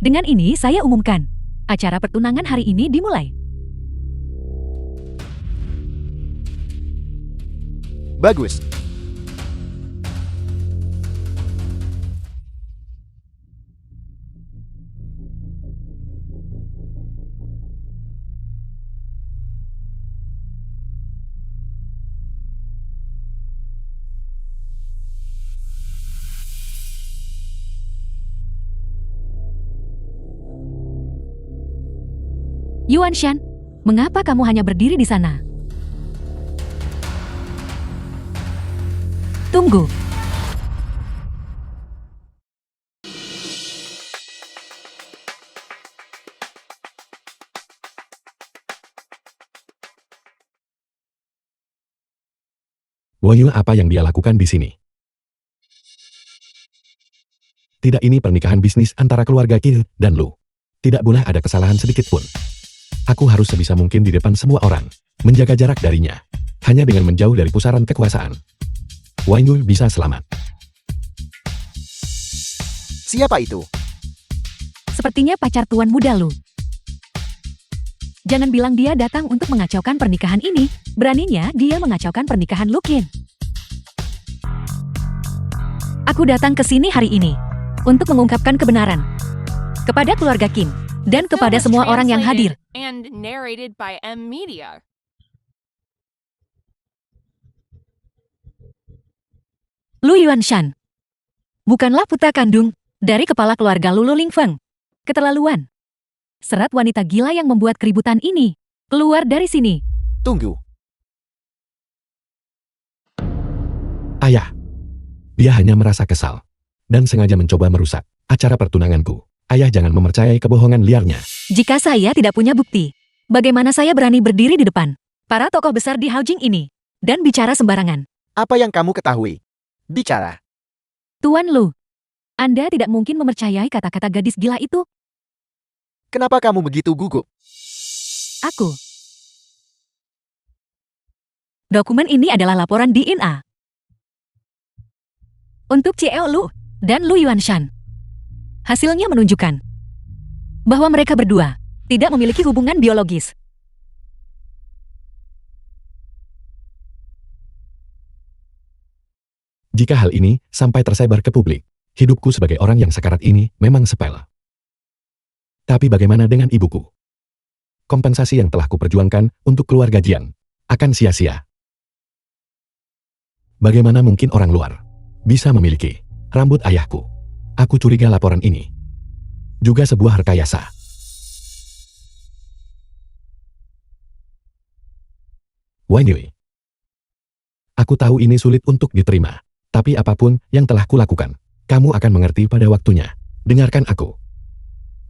Dengan ini saya umumkan, acara pertunangan hari ini dimulai. Bagus. Yuan Shan, mengapa kamu hanya berdiri di sana? Tunggu. Woyu, apa yang dia lakukan di sini? Tidak, ini pernikahan bisnis antara keluarga Qin dan Lu. Tidak boleh ada kesalahan sedikit pun. Aku harus sebisa mungkin di depan semua orang, menjaga jarak darinya. Hanya dengan menjauh dari pusaran kekuasaan, Wang Yue bisa selamat. Siapa itu? Sepertinya pacar tuan muda Lu. Jangan bilang dia datang untuk mengacaukan pernikahan ini. Beraninya dia mengacaukan pernikahan Lu Qin. Aku datang ke sini hari ini untuk mengungkapkan kebenaran kepada keluarga Kim dan kepada semua orang yang hadir. And narrated by M Media. Lu Yuanshan bukanlah putra kandung dari kepala keluarga Lulu Lingfeng. Keterlaluan. Serat wanita gila yang membuat keributan ini. Keluar dari sini. Tunggu. Ayah. Dia hanya merasa kesal dan sengaja mencoba merusak acara pertunanganku. Ayah, jangan mempercayai kebohongan liarnya. Jika saya tidak punya bukti, bagaimana saya berani berdiri di depan para tokoh besar di Haojing ini dan bicara sembarangan? Apa yang kamu ketahui? Bicara. Tuan Lu, Anda tidak mungkin mempercayai kata-kata gadis gila itu. Kenapa kamu begitu gugup? Aku. Dokumen ini adalah laporan DNA untuk Cieo Lu dan Lu Yuanshan. Hasilnya menunjukkan bahwa mereka berdua tidak memiliki hubungan biologis. Jika hal ini sampai tersebar ke publik, hidupku sebagai orang yang sekarat ini memang sepele. Tapi bagaimana dengan ibuku? Kompensasi yang telah kuperjuangkan untuk keluarga Jian akan sia-sia. Bagaimana mungkin orang luar bisa memiliki rambut ayahku? Aku curiga laporan ini juga sebuah rekayasa. Wang Yue. Aku tahu ini sulit untuk diterima, tapi apapun yang telah kulakukan, kamu akan mengerti pada waktunya. Dengarkan aku.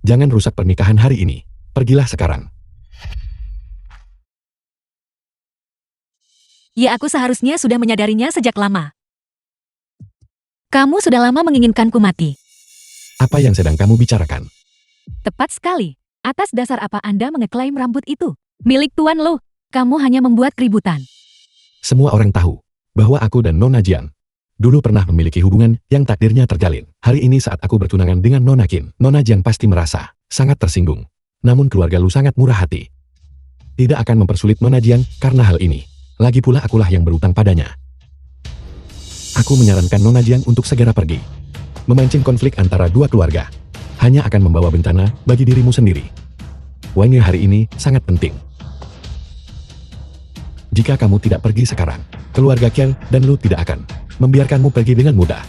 Jangan rusak pernikahan hari ini. Pergilah sekarang. Ya, aku seharusnya sudah menyadarinya sejak lama. Kamu sudah lama menginginkanku mati. Apa yang sedang kamu bicarakan? Tepat sekali. Atas dasar apa Anda mengeklaim rambut itu milik Tuan Lu? Kamu hanya membuat keributan. Semua orang tahu bahwa aku dan Nona Jian dulu pernah memiliki hubungan yang takdirnya terjalin. Hari ini saat aku bertunangan dengan Nona Qin, Nona Jian pasti merasa sangat tersinggung. Namun keluarga Lu sangat murah hati. Tidak akan mempersulit Nona Jian karena hal ini. Lagi pula akulah yang berutang padanya. Aku menyarankan Nona Jian untuk segera pergi. Memancing konflik antara dua keluarga hanya akan membawa bencana bagi dirimu sendiri. Wang Yue, hari ini sangat penting. Jika kamu tidak pergi sekarang, keluarga Qian dan Lu tidak akan membiarkanmu pergi dengan mudah.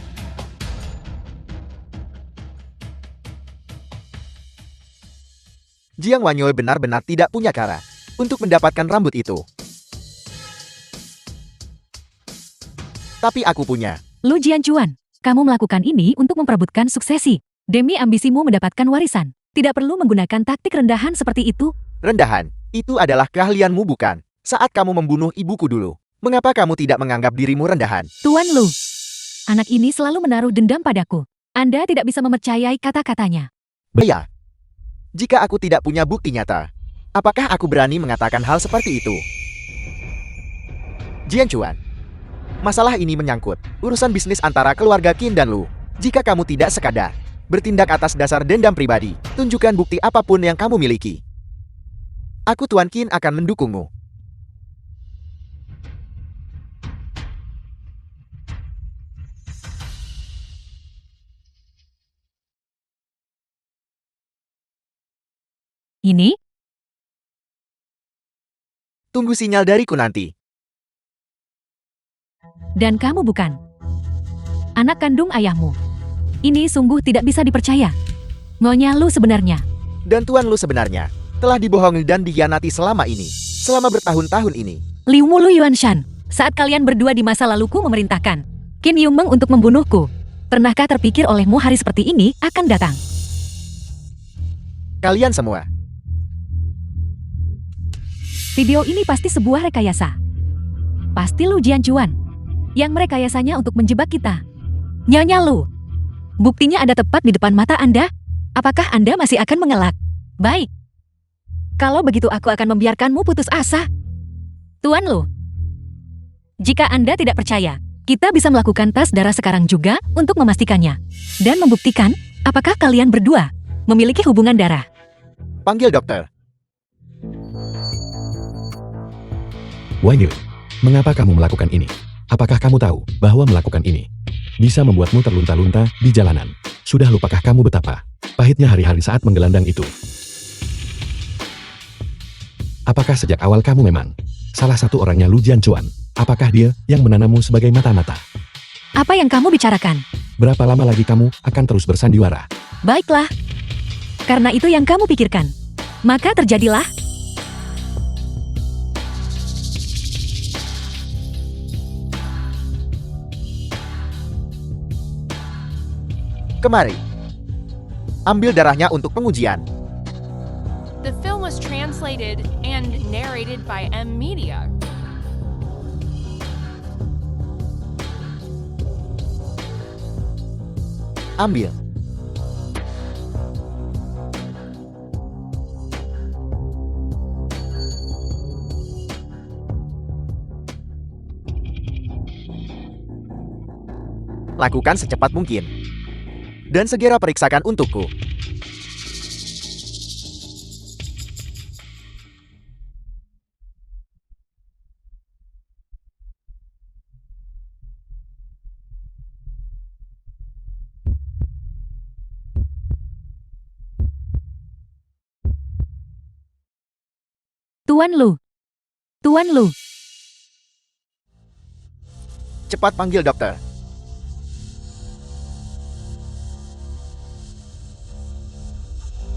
Jiang Wanyoe benar-benar tidak punya cara untuk mendapatkan rambut itu. Tapi aku punya. Lu Jianchuan, kamu melakukan ini untuk memperebutkan suksesi. Demi ambisimu mendapatkan warisan. Tidak perlu menggunakan taktik rendahan seperti itu. Rendahan, itu adalah keahlianmu bukan? Saat kamu membunuh ibuku dulu, mengapa kamu tidak menganggap dirimu rendahan? Tuan Lu, anak ini selalu menaruh dendam padaku. Anda tidak bisa mempercayai kata-katanya. Ya. Jika aku tidak punya bukti nyata, apakah aku berani mengatakan hal seperti itu? Jianchuan, masalah ini menyangkut urusan bisnis antara keluarga Qin dan Lu. Jika kamu tidak sekadar bertindak atas dasar dendam pribadi. Tunjukkan bukti apapun yang kamu miliki. Aku Tuan Qin akan mendukungmu. Ini? Tunggu sinyal dariku nanti. Dan kamu bukan anak kandung ayahmu. Ini sungguh tidak bisa dipercaya. Nyonya Lu sebenarnya. Dan Tuan Lu sebenarnya telah dibohongi dan dikhianati selama ini. Selama bertahun-tahun ini. Liu Mu Lu Yuanshan, saat kalian berdua di masa laluku memerintahkan Qin Yumeng untuk membunuhku. Pernahkah terpikir olehmu hari seperti ini akan datang? Kalian semua. Video ini pasti sebuah rekayasa. Pasti Lu Jianchuan yang merekayasanya untuk menjebak kita. Nyonya Lu, buktinya ada tepat di depan mata Anda. Apakah Anda masih akan mengelak? Baik. Kalau begitu aku akan membiarkanmu putus asa. Tuan Lu, jika Anda tidak percaya, kita bisa melakukan tes darah sekarang juga untuk memastikannya. Dan membuktikan apakah kalian berdua memiliki hubungan darah. Panggil dokter. Wang Yue, mengapa kamu melakukan ini? Apakah kamu tahu bahwa melakukan ini bisa membuatmu terlunta-lunta di jalanan? Sudah lupakah kamu betapa pahitnya hari-hari saat menggelandang itu? Apakah sejak awal kamu memang salah satu orangnya Lu Jianchuan? Apakah dia yang menanammu sebagai mata-mata? Apa yang kamu bicarakan? Berapa lama lagi kamu akan terus bersandiwara? Baiklah. Karena itu yang kamu pikirkan. Maka terjadilah. Kemari. Ambil darahnya untuk pengujian. The film was translated and narrated by M Media. Ambil. Lakukan secepat mungkin. Dan segera periksakan untukku. Tuan Lu. Tuan Lu. Cepat panggil dokter.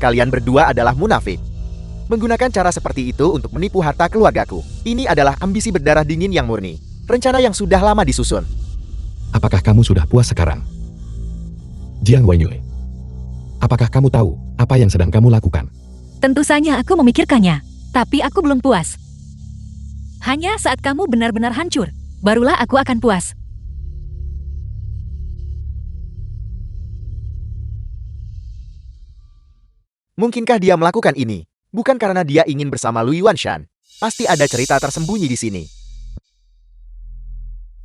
Kalian berdua adalah munafik. Menggunakan cara seperti itu untuk menipu harta keluargaku. Ini adalah ambisi berdarah dingin yang murni. Rencana yang sudah lama disusun. Apakah kamu sudah puas sekarang? Jiang Wenyue, apakah kamu tahu apa yang sedang kamu lakukan? Tentu saja aku memikirkannya. Tapi aku belum puas. Hanya saat kamu benar-benar hancur, barulah aku akan puas. Mungkinkah dia melakukan ini? Bukan karena dia ingin bersama Lu Yuanshan. Pasti ada cerita tersembunyi di sini.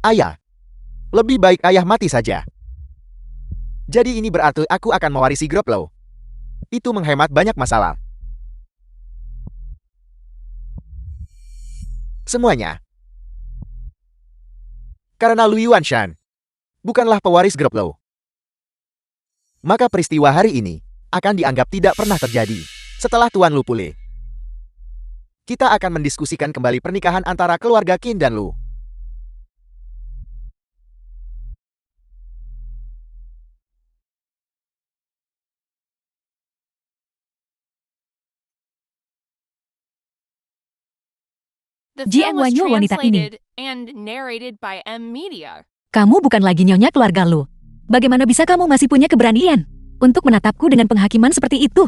Ayah. Lebih baik ayah mati saja. Jadi ini berarti aku akan mewarisi grup Lo. Itu menghemat banyak masalah. Semuanya. Karena Lu Yuanshan bukanlah pewaris grup Lo. Maka peristiwa hari ini akan dianggap tidak pernah terjadi setelah Tuan Lu pulih. Kita akan mendiskusikan kembali pernikahan antara keluarga Qin dan Lu. The Jiang film was Wanyu wanita ini. translated and narrated by M Media. Kamu bukan lagi nyonya keluarga Lu. Bagaimana bisa kamu masih punya keberanian untuk menatapku dengan penghakiman seperti itu?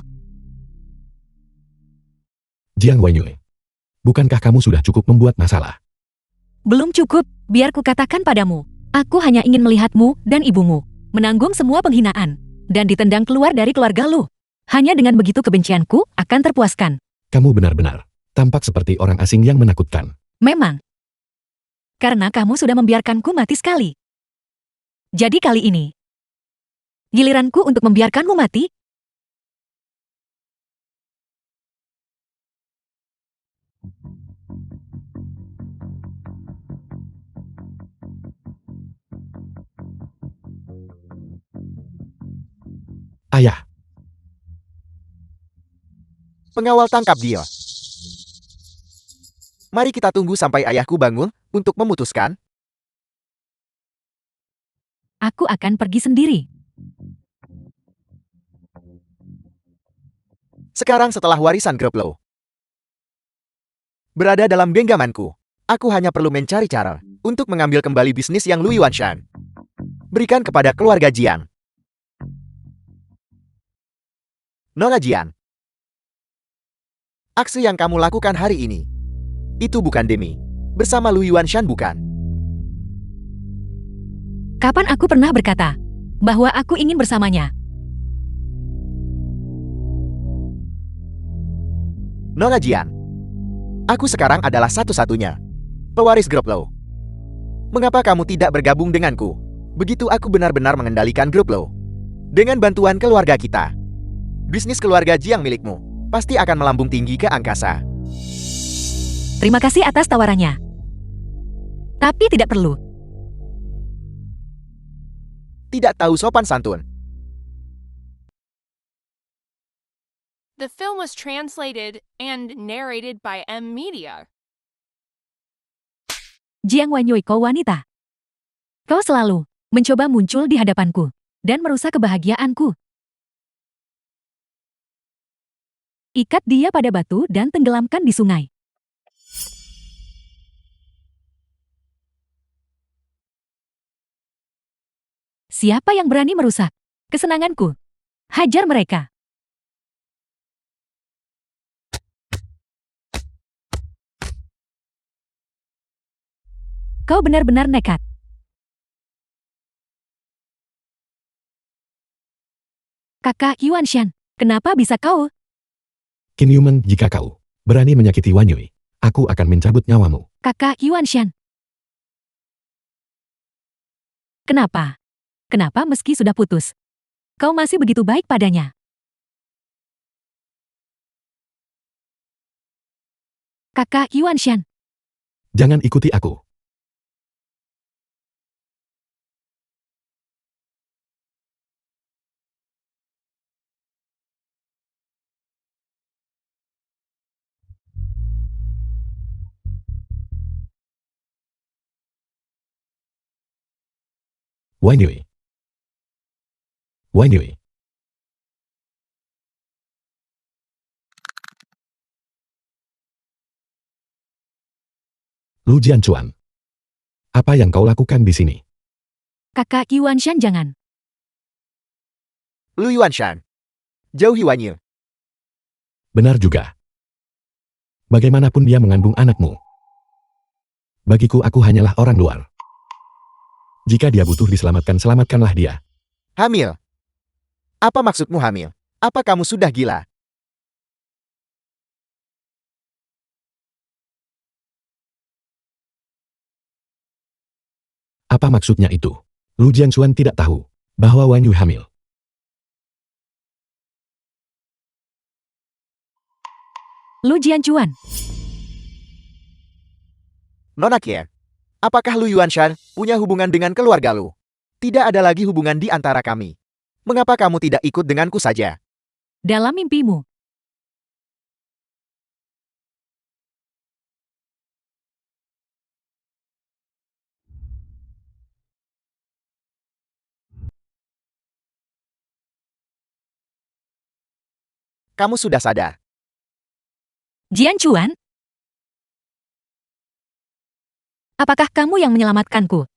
Jiang Wenyue, bukankah kamu sudah cukup membuat masalah? Belum cukup, biar ku katakan padamu. Aku hanya ingin melihatmu dan ibumu menanggung semua penghinaan dan ditendang keluar dari keluarga Lu. Hanya dengan begitu kebencianku akan terpuaskan. Kamu benar-benar tampak seperti orang asing yang menakutkan. Memang. Karena kamu sudah membiarkanku mati sekali. Jadi kali ini, Giliranku untuk membiarkanmu mati? Ayah, Pengawal tangkap dia. Mari kita tunggu sampai ayahku bangun untuk memutuskan. Aku akan pergi sendiri. Sekarang setelah warisan Greblow berada dalam genggamanku, aku hanya perlu mencari cara untuk mengambil kembali bisnis yang Lu Yuanshan berikan kepada keluarga Jiang. Nona Jiang, aksi yang kamu lakukan hari ini, itu bukan demi bersama Lu Yuanshan, bukan? Kapan aku pernah berkata bahwa aku ingin bersamanya? Nona Jiang, aku sekarang adalah satu-satunya pewaris Greblow. Mengapa kamu tidak bergabung denganku? Begitu aku benar-benar mengendalikan Greblow. Dengan bantuan keluarga kita, bisnis keluarga Jiang milikmu pasti akan melambung tinggi ke angkasa. Terima kasih atas tawarannya. Tapi tidak perlu. Tidak tahu sopan santun. The film was translated and narrated by M Media. Jiang Wanyui, kau wanita. Kau selalu mencoba muncul di hadapanku dan merusak kebahagiaanku. Ikat dia pada batu dan tenggelamkan di sungai. Siapa yang berani merusak kesenanganku? Hajar mereka. Kau benar-benar nekat. Kakak Yuanshan, kenapa bisa kau? Qin Yumen, jika kau berani menyakiti Wanyui, aku akan mencabut nyawamu. Kakak Yuanshan. Kenapa? Kenapa meski sudah putus, kau masih begitu baik padanya? Kakak Yuanshan. Jangan ikuti aku. Wanyui. Wanyui. Lu Jianchuan. Apa yang kau lakukan di sini? Kakak Yuanshan, jangan. Lu Yuanshan, jauhi Wanyu. Benar juga. Bagaimanapun dia mengandung anakmu. Bagiku aku hanyalah orang luar. Jika dia butuh diselamatkan, selamatkanlah dia. Hamil. Apa maksudmu hamil? Apa kamu sudah gila? Apa maksudnya itu? Lu Jianxuan tidak tahu bahwa Wanyu hamil. Lu Jianchuan. Nona Qian, apakah Lu Yuanshan punya hubungan dengan keluarga Lu? Tidak ada lagi hubungan di antara kami. Mengapa kamu tidak ikut denganku saja? Dalam mimpimu. Kamu sudah sadar. Jianchuan? Apakah kamu yang menyelamatkanku?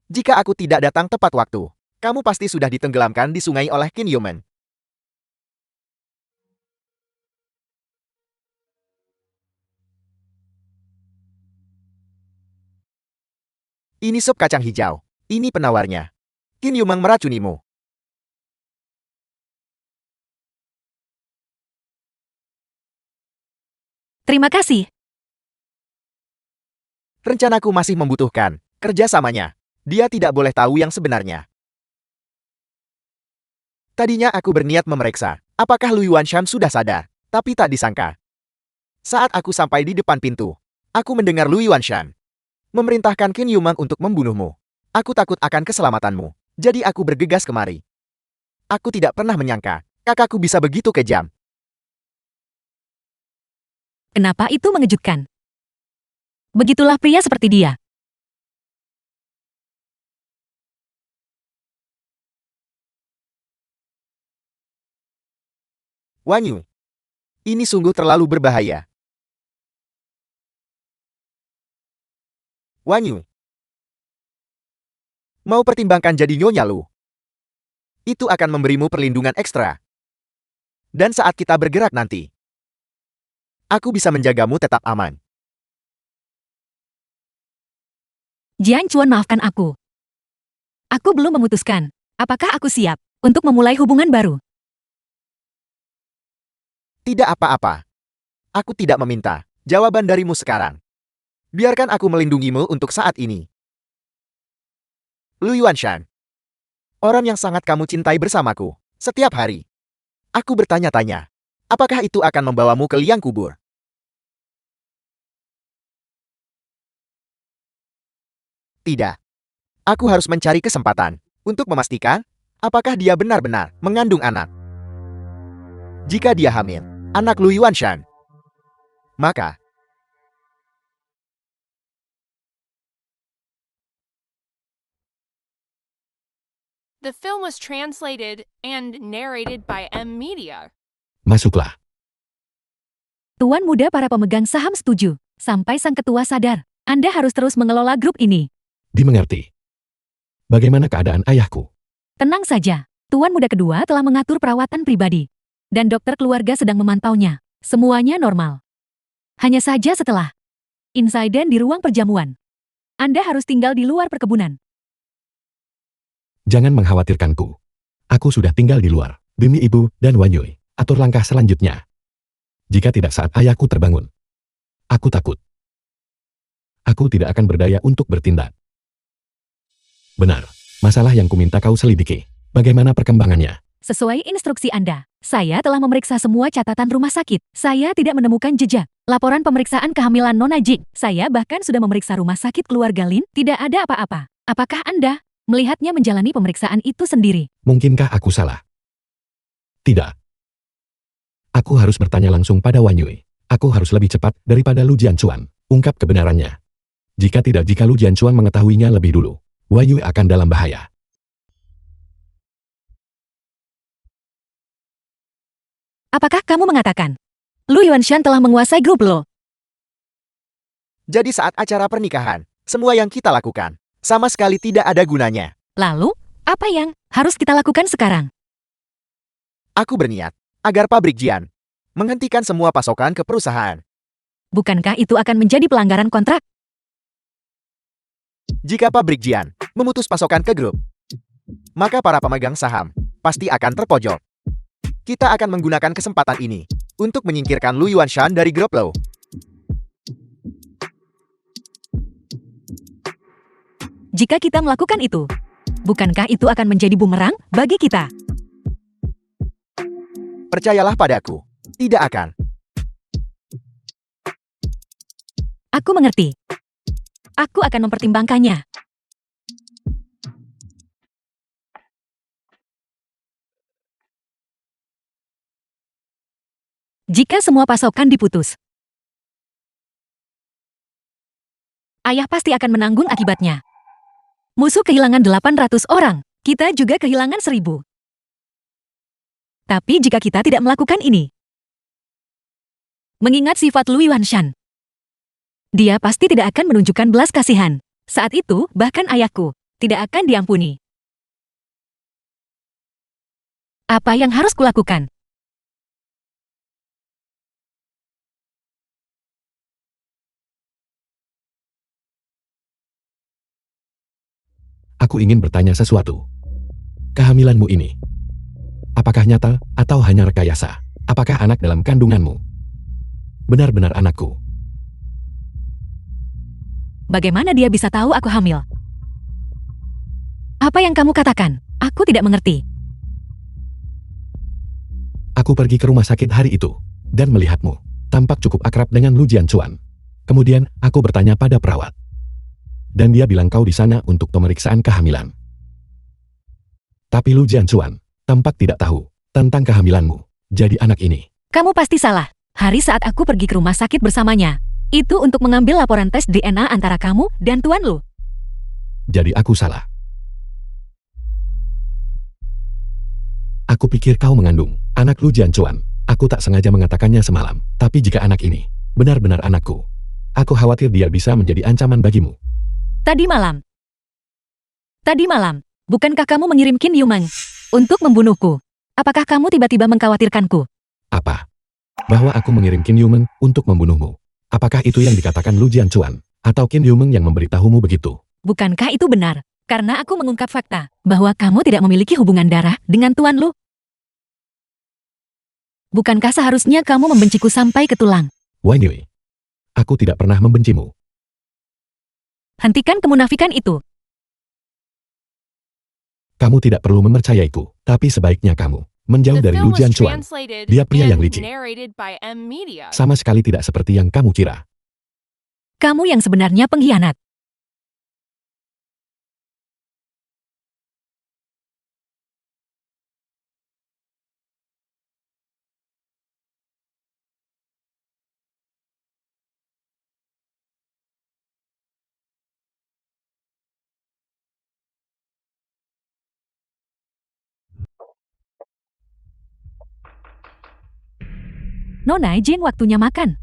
Jika aku tidak datang tepat waktu, kamu pasti sudah ditenggelamkan di sungai oleh Qin Yumen. Ini sup kacang hijau. Ini penawarnya. Qin Yumen meracunimu. Terima kasih. Rencanaku masih membutuhkan kerjasamanya. Dia tidak boleh tahu yang sebenarnya. Tadinya aku berniat memeriksa apakah Lu Yuanshan sudah sadar, tapi tak disangka. Saat aku sampai di depan pintu, aku mendengar Lu Yuanshan memerintahkan Qin Yumeng untuk membunuhmu. Aku takut akan keselamatanmu, jadi aku bergegas kemari. Aku tidak pernah menyangka kakakku bisa begitu kejam. Kenapa itu mengejutkan? Begitulah pria seperti dia. Wanyu, ini sungguh terlalu berbahaya. Wanyu, mau pertimbangkan jadi Nyonya Lu. Itu akan memberimu perlindungan ekstra. Dan saat kita bergerak nanti, aku bisa menjagamu tetap aman. Jian Chuan, maafkan aku. Aku belum memutuskan apakah aku siap untuk memulai hubungan baru. Tidak apa-apa. Aku tidak meminta jawaban darimu sekarang. Biarkan aku melindungimu untuk saat ini. Lu Yuanshan, orang yang sangat kamu cintai bersamaku, setiap hari. Aku bertanya-tanya, apakah itu akan membawamu ke liang kubur? Tidak. Aku harus mencari kesempatan untuk memastikan apakah dia benar-benar mengandung anak. Jika dia hamil anak Lu Yuanshan, maka The film was translated and narrated by M Media. Masuklah. Tuan muda para pemegang saham setuju. Sampai sang ketua sadar, Anda harus terus mengelola grup ini. Dimengerti. Bagaimana keadaan ayahku? Tenang saja, Tuan muda kedua telah mengatur perawatan pribadi. Dan dokter keluarga sedang memantaunya. Semuanya normal. Hanya saja setelah insiden di ruang perjamuan, Anda harus tinggal di luar perkebunan. Jangan mengkhawatirkanku. Aku sudah tinggal di luar, demi ibu dan Wanyui. Atur langkah selanjutnya. Jika tidak saat ayahku terbangun. Aku takut. Aku tidak akan berdaya untuk bertindak. Benar, masalah yang kuminta kau selidiki. Bagaimana perkembangannya? Sesuai instruksi Anda, saya telah memeriksa semua catatan rumah sakit. Saya tidak menemukan jejak laporan pemeriksaan kehamilan Nona Jing. Saya bahkan sudah memeriksa rumah sakit keluarga Lin, tidak ada apa-apa. Apakah Anda melihatnya menjalani pemeriksaan itu sendiri? Mungkinkah aku salah? Tidak. Aku harus bertanya langsung pada Wanyui. Aku harus lebih cepat daripada Lu Jianchuan. Ungkap kebenarannya. Jika Lu Jianchuan mengetahuinya lebih dulu, Wanyui akan dalam bahaya. Apakah kamu mengatakan Lu Yuanshan telah menguasai grup lo? jadi saat acara pernikahan, semua yang kita lakukan sama sekali tidak ada gunanya. Lalu, apa yang harus kita lakukan sekarang? Aku berniat agar pabrik Jian menghentikan semua pasokan ke perusahaan. Bukankah itu akan menjadi pelanggaran kontrak? Jika pabrik Jian memutus pasokan ke grup, maka para pemegang saham pasti akan terpojok. Kita akan menggunakan kesempatan ini untuk menyingkirkan Lu Yuanshan dari grup lo. Jika kita melakukan itu, bukankah itu akan menjadi bumerang bagi kita? Percayalah padaku, tidak akan. Aku mengerti. Aku akan mempertimbangkannya. Jika semua pasokan diputus, ayah pasti akan menanggung akibatnya. Musuh kehilangan 800 orang, kita juga kehilangan 1000. Tapi jika kita tidak melakukan ini, mengingat sifat Lu Yuanshan, dia pasti tidak akan menunjukkan belas kasihan. Saat itu, bahkan ayahku tidak akan diampuni. Apa yang harus kulakukan? Aku ingin bertanya sesuatu. Kehamilanmu ini, apakah nyata atau hanya rekayasa? Apakah anak dalam kandunganmu benar-benar anakku? Bagaimana dia bisa tahu aku hamil? Apa yang kamu katakan? Aku tidak mengerti. Aku pergi ke rumah sakit hari itu, dan melihatmu. Tampak cukup akrab dengan Lu Jianchuan. Kemudian, aku bertanya pada perawat. Dan dia bilang kau di sana untuk pemeriksaan kehamilan. Tapi Lu Jianchuan tampak tidak tahu tentang kehamilanmu. Jadi anak ini. Kamu pasti salah. Hari saat aku pergi ke rumah sakit bersamanya, itu untuk mengambil laporan tes DNA antara kamu dan Tuan Lu. Jadi aku salah. Aku pikir kau mengandung anak Lu Jianchuan. Aku tak sengaja mengatakannya semalam. Tapi jika anak ini benar-benar anakku, aku khawatir dia bisa menjadi ancaman bagimu. Tadi malam, bukankah kamu mengirim Qin Yumeng untuk membunuhku? Apakah kamu tiba-tiba mengkhawatirkanku? Apa? Bahwa aku mengirim Qin Yumeng untuk membunuhmu. Apakah itu yang dikatakan Lu Jianchuan? Atau Qin Yumeng yang memberitahumu begitu? Bukankah itu benar? Karena aku mengungkap fakta bahwa kamu tidak memiliki hubungan darah dengan Tuan Lu. Bukankah seharusnya kamu membenciku sampai ke tulang? Wang Yui, aku tidak pernah membencimu. Hentikan kemunafikan itu. Kamu tidak perlu mempercayaiku, tapi sebaiknya kamu menjauh The dari film Lu was Jianchuan. translated Dia pria yang and licik. narrated by M Media. Sama sekali tidak seperti yang kamu kira. Kamu yang sebenarnya pengkhianat. Nona Jane, waktunya makan.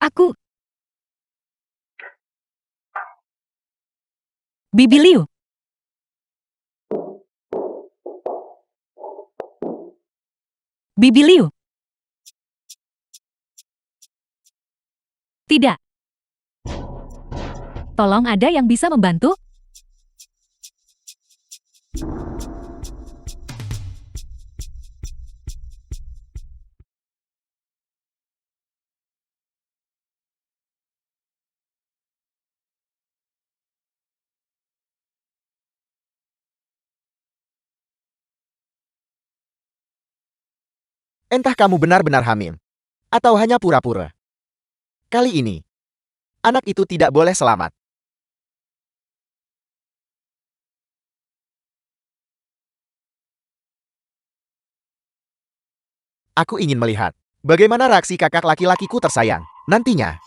Aku. Bibi Liu. Bibi Liu. Tidak. Tolong, ada yang bisa membantu? Entah kamu benar-benar hamil, atau hanya pura-pura. Kali ini, anak itu tidak boleh selamat. Aku ingin melihat bagaimana reaksi kakak laki-lakiku tersayang nantinya.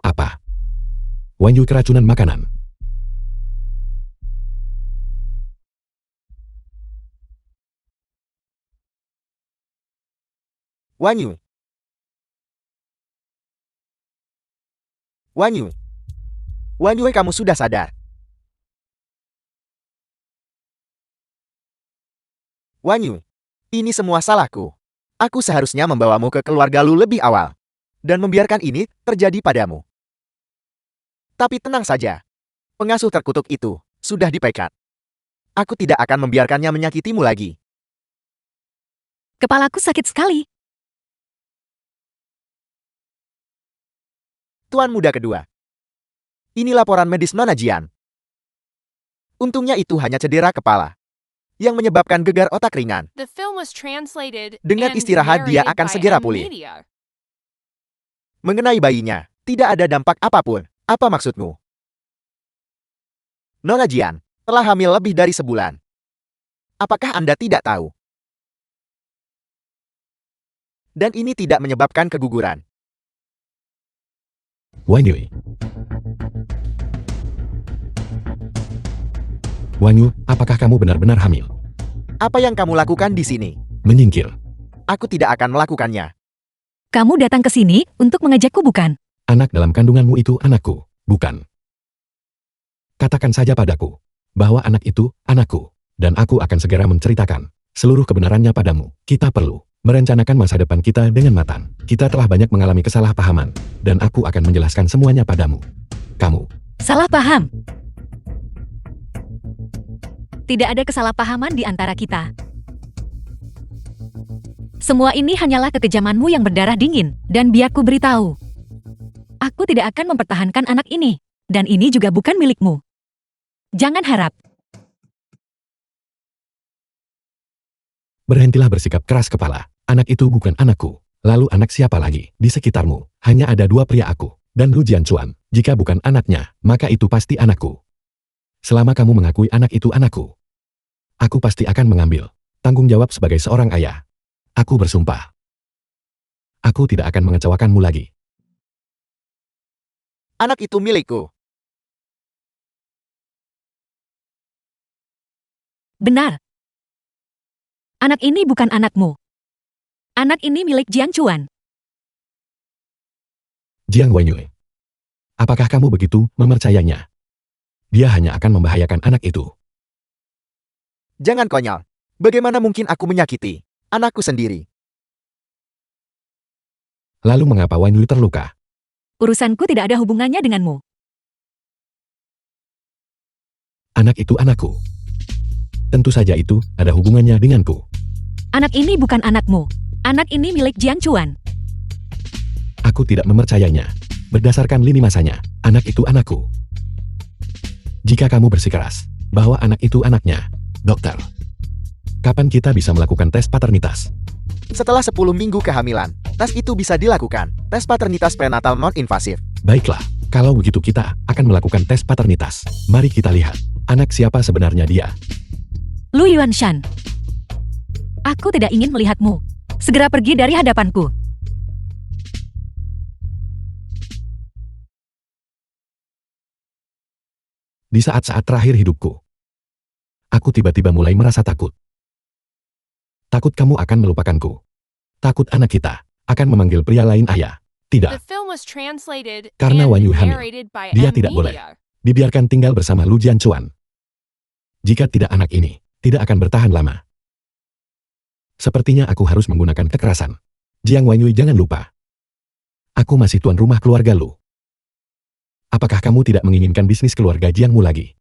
Apa? Wang Yui keracunan makanan. Wanyu. Wanyu. Wanyu, kamu sudah sadar. Wanyu, ini semua salahku. Aku seharusnya membawamu ke keluarga Lu lebih awal. Dan membiarkan ini terjadi padamu. Tapi tenang saja. Pengasuh terkutuk itu sudah dipecat. Aku tidak akan membiarkannya menyakitimu lagi. Kepalaku sakit sekali. Tuan muda kedua. Ini laporan medis Nona Jian. Untungnya itu hanya cedera kepala yang menyebabkan gegar otak ringan. The film was translated Dengan and istirahat dia narrated akan by segera M pulih. Media. Mengenai bayinya, tidak ada dampak apapun. Apa maksudmu? Nona Jian telah hamil lebih dari sebulan. Apakah Anda tidak tahu? Dan ini tidak menyebabkan keguguran. Wang Yui. Wanyu, apakah kamu benar-benar hamil? Apa yang kamu lakukan di sini? Menyingkir. Aku tidak akan melakukannya. Kamu datang ke sini untuk mengajakku bukan? Anak dalam kandunganmu itu anakku, bukan? Katakan saja padaku bahwa anak itu anakku, dan aku akan segera menceritakan seluruh kebenarannya padamu. Kita perlu merencanakan masa depan kita dengan matang. Kita telah banyak mengalami kesalahpahaman, dan aku akan menjelaskan semuanya padamu. Kamu Salah paham. Tidak ada kesalahpahaman di antara kita. Semua ini hanyalah kekejamanmu yang berdarah dingin, dan biarku beritahu. Aku tidak akan mempertahankan anak ini, dan ini juga bukan milikmu. Jangan harap. berhentilah bersikap keras kepala. Anak itu bukan anakku. Lalu anak siapa lagi di sekitarmu? Hanya ada dua pria aku dan Lu Jianchuan. Jika bukan anaknya, maka itu pasti anakku. Selama kamu mengakui anak itu anakku, aku pasti akan mengambil tanggung jawab sebagai seorang ayah. Aku bersumpah. Aku tidak akan mengecewakanmu lagi. Anak itu milikku. Benar. Anak ini bukan anakmu. Anak ini milik Jiang Chuan. Jiang Wenyue. Apakah kamu begitu mempercayainya? Dia hanya akan membahayakan anak itu. Jangan konyol. Bagaimana mungkin aku menyakiti anakku sendiri? Lalu mengapa Wenyue terluka? Urusanku tidak ada hubungannya denganmu. Anak itu anakku. Tentu saja itu ada hubungannya denganku. Anak ini bukan anakmu. Anak ini milik Jiang Chuan. Aku tidak mempercayainya. Berdasarkan lini masanya, anak itu anakku. Jika kamu bersikeras bahwa anak itu anaknya, dokter, kapan kita bisa melakukan tes paternitas? Setelah 10 minggu kehamilan, tes itu bisa dilakukan. Tes paternitas prenatal non-invasif. Baiklah, kalau begitu kita akan melakukan tes paternitas. Mari kita lihat, anak siapa sebenarnya dia. Lu Yuanshan. Aku tidak ingin melihatmu. Segera pergi dari hadapanku. Di saat-saat terakhir hidupku, aku tiba-tiba mulai merasa takut. Takut kamu akan melupakanku. Takut anak kita akan memanggil pria lain ayah. The Tidak, film was translated Karena and Wanyu hamil, narrated by dia M tidak boleh Media. dibiarkan tinggal bersama Lu Jianchuan. Jika tidak, anak ini tidak akan bertahan lama. Sepertinya aku harus menggunakan kekerasan. Jiang Wenyue, jangan lupa. Aku masih tuan rumah keluarga Lu. Apakah kamu tidak menginginkan bisnis keluarga Jiangmu lagi?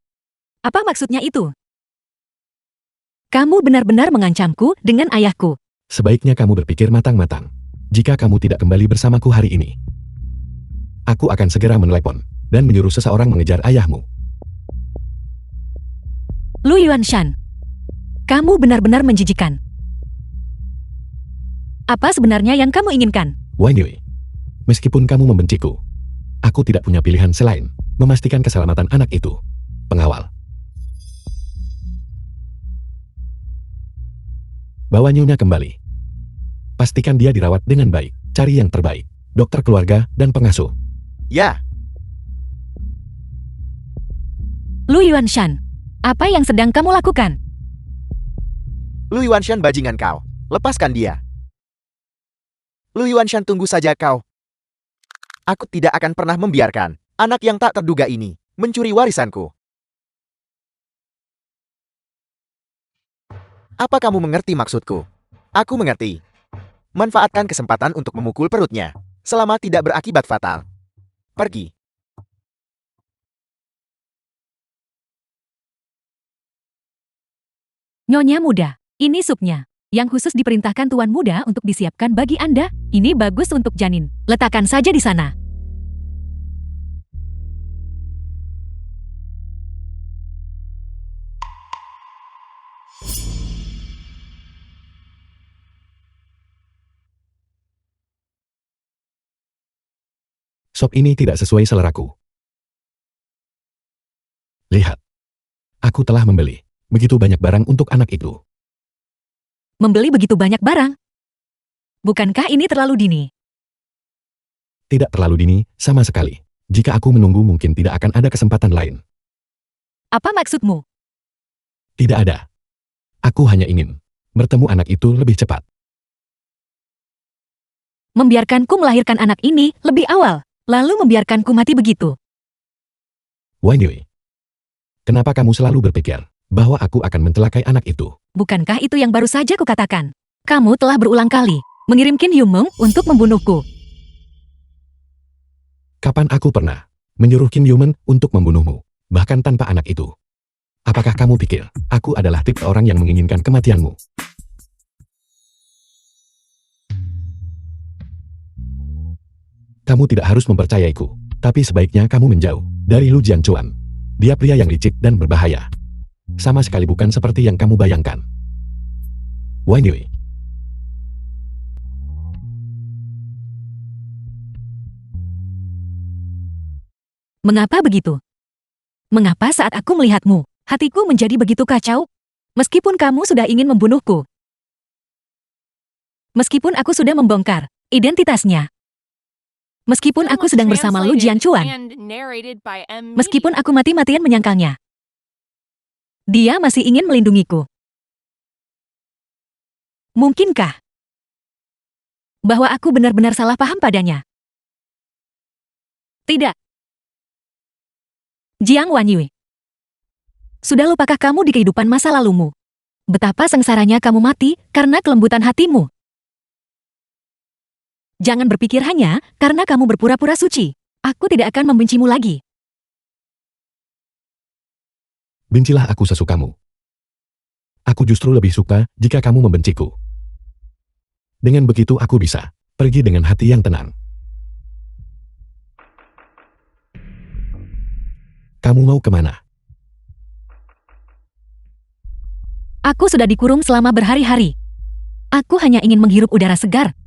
Apa maksudnya itu? Kamu benar-benar mengancamku dengan ayahku. Sebaiknya kamu berpikir matang-matang. Jika kamu tidak kembali bersamaku hari ini, aku akan segera menelepon dan menyuruh seseorang mengejar ayahmu. Lu Yuanshan. Kamu benar-benar menjijikan. Apa sebenarnya yang kamu inginkan? Wenyue, meskipun kamu membenciku, aku tidak punya pilihan selain memastikan keselamatan anak itu. Pengawal. Bawa Nyonya kembali. Pastikan dia dirawat dengan baik. Cari yang terbaik. Dokter keluarga dan pengasuh. Ya, Lu Yuanshan. Apa yang sedang kamu lakukan? Lu Yuanshan bajingan kau. Lepaskan dia. Lu Yuanshan, tunggu saja kau. Aku tidak akan pernah membiarkan anak yang tak terduga ini mencuri warisanku. Apa kamu mengerti maksudku? Aku mengerti. Manfaatkan kesempatan untuk memukul perutnya, selama tidak berakibat fatal. Pergi. Nyonya muda, ini supnya. Yang khusus diperintahkan tuan muda untuk disiapkan bagi Anda. Ini bagus untuk janin. Letakkan saja di sana. Sop ini tidak sesuai seleraku. Lihat. Aku telah membeli begitu banyak barang untuk anak itu. Membeli begitu banyak barang? Bukankah ini terlalu dini? Tidak terlalu dini, sama sekali. Jika aku menunggu mungkin tidak akan ada kesempatan lain. Apa maksudmu? Tidak ada. Aku hanya ingin bertemu anak itu lebih cepat. Membiarkanku melahirkan anak ini lebih awal, lalu membiarkanku mati begitu. Wang Yui, kenapa kamu selalu berpikir bahwa aku akan mencelakai anak itu? Bukankah itu yang baru saja kukatakan? Kamu telah berulang kali mengirim Qin Yumeng untuk membunuhku. Kapan aku pernah menyuruh Kim Yumen untuk membunuhmu, bahkan tanpa anak itu? Apakah kamu pikir aku adalah tipe orang yang menginginkan kematianmu? Kamu tidak harus mempercayaiku, tapi sebaiknya kamu menjauh dari Lu Jianchuan. Dia pria yang licik dan berbahaya. Sama sekali bukan seperti yang kamu bayangkan. Wang Yui. Mengapa begitu? Mengapa saat aku melihatmu, hatiku menjadi begitu kacau? Meskipun kamu sudah ingin membunuhku. Meskipun aku sudah membongkar identitasnya. Meskipun aku sedang bersama Lu Jianchuan. Meskipun aku mati-matian menyangkalnya. Dia masih ingin melindungiku. Mungkinkah bahwa aku benar-benar salah paham padanya? Tidak. Jiang Wanyue. Sudah lupakah kamu di kehidupan masa lalumu? Betapa sengsaranya kamu mati karena kelembutan hatimu. Jangan berpikir hanya karena kamu berpura-pura suci. Aku tidak akan membencimu lagi. Bencilah aku sesukamu. Aku justru lebih suka jika kamu membenciku. Dengan begitu aku bisa pergi dengan hati yang tenang. Kamu mau kemana? Aku sudah dikurung selama berhari-hari. Aku hanya ingin menghirup udara segar.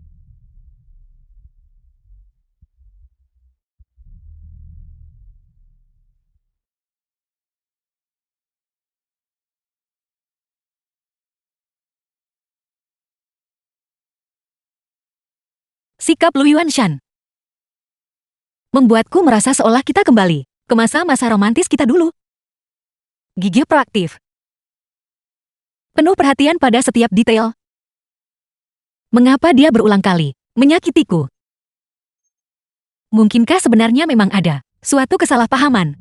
Sikap Lu Yuanshan membuatku merasa seolah kita kembali ke masa-masa romantis kita dulu. Gigi proaktif. Penuh perhatian pada setiap detail. Mengapa dia berulang kali menyakitiku? Mungkinkah sebenarnya memang ada suatu kesalahpahaman?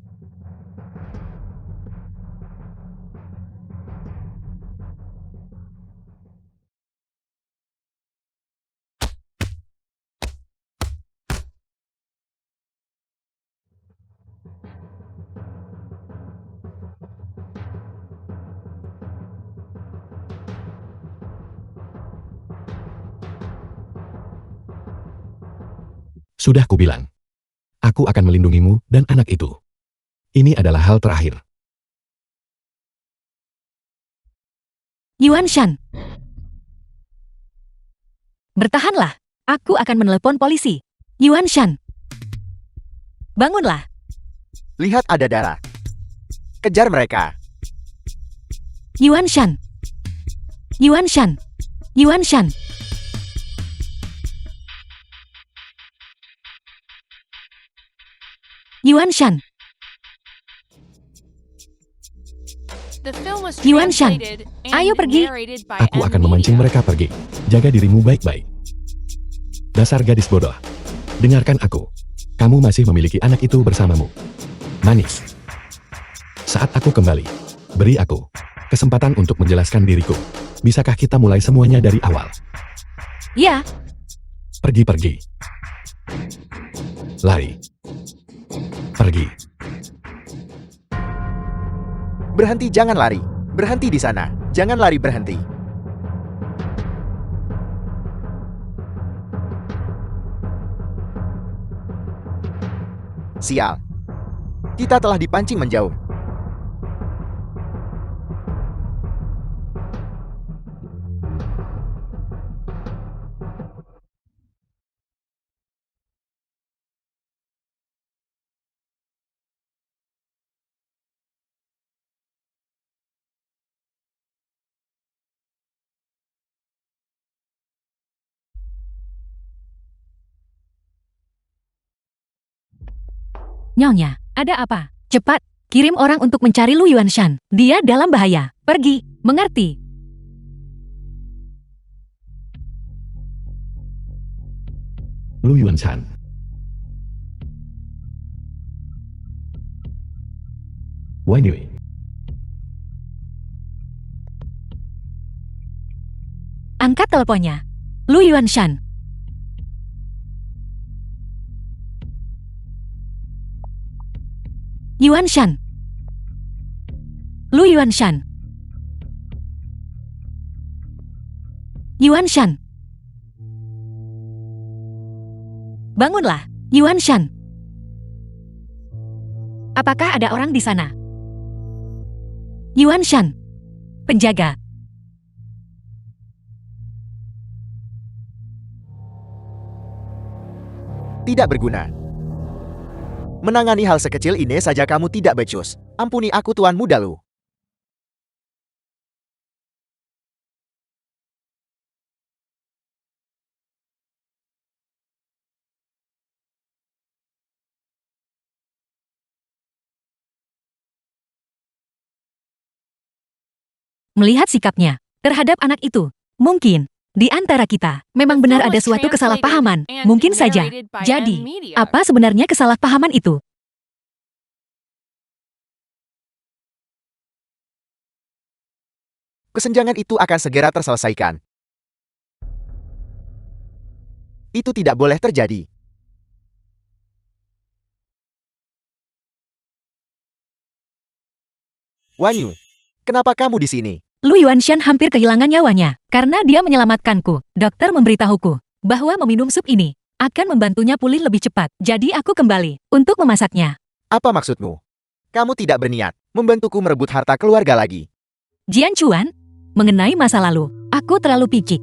Sudah kubilang. Aku akan melindungimu dan anak itu. Ini adalah hal terakhir. Yuanshan. Bertahanlah. Aku akan menelepon polisi. Yuanshan. Bangunlah. Lihat ada darah. Kejar mereka. Yuanshan. Yuanshan. Yuanshan. Yuanshan. Yuanshan, ayo pergi. Aku akan memancing mereka pergi. Jaga dirimu baik-baik. Dasar gadis bodoh. Dengarkan aku. Kamu masih memiliki anak itu bersamamu. Manis. Saat aku kembali, beri aku kesempatan untuk menjelaskan diriku. Bisakah kita mulai semuanya dari awal? Ya. Pergi-pergi. Lari. Pergi. Berhenti, jangan lari. Berhenti di sana. Jangan lari, berhenti. Sial. Kita telah dipancing menjauh. Nyonya, ada apa? Cepat, Kirim orang untuk mencari Lu Yuanshan. Dia dalam bahaya. Pergi. Mengerti? Lu Yuanshan. Wanyu. Angkat teleponnya. Lu Yuanshan. Yuanshan. Lu Yuanshan. Yuanshan. Bangunlah, Yuanshan. Apakah ada orang di sana? Yuanshan. Penjaga. Tidak berguna. Menangani hal sekecil ini saja kamu tidak becus. Ampuni aku Tuan Muda Lu. Melihat sikapnya terhadap anak itu, mungkin di antara kita memang benar ada suatu kesalahpahaman. Mungkin saja. Jadi, apa sebenarnya kesalahpahaman itu? Kesenjangan itu akan segera terselesaikan. Itu tidak boleh terjadi. Wanyu, kenapa kamu di sini? Lu Yuanshan hampir kehilangan nyawanya karena dia menyelamatkanku. Dokter memberitahuku bahwa meminum sup ini akan membantunya pulih lebih cepat. Jadi aku kembali untuk memasaknya. Apa maksudmu? Kamu tidak berniat membantuku merebut harta keluarga lagi. Jian Chuan, mengenai masa lalu, aku terlalu picik.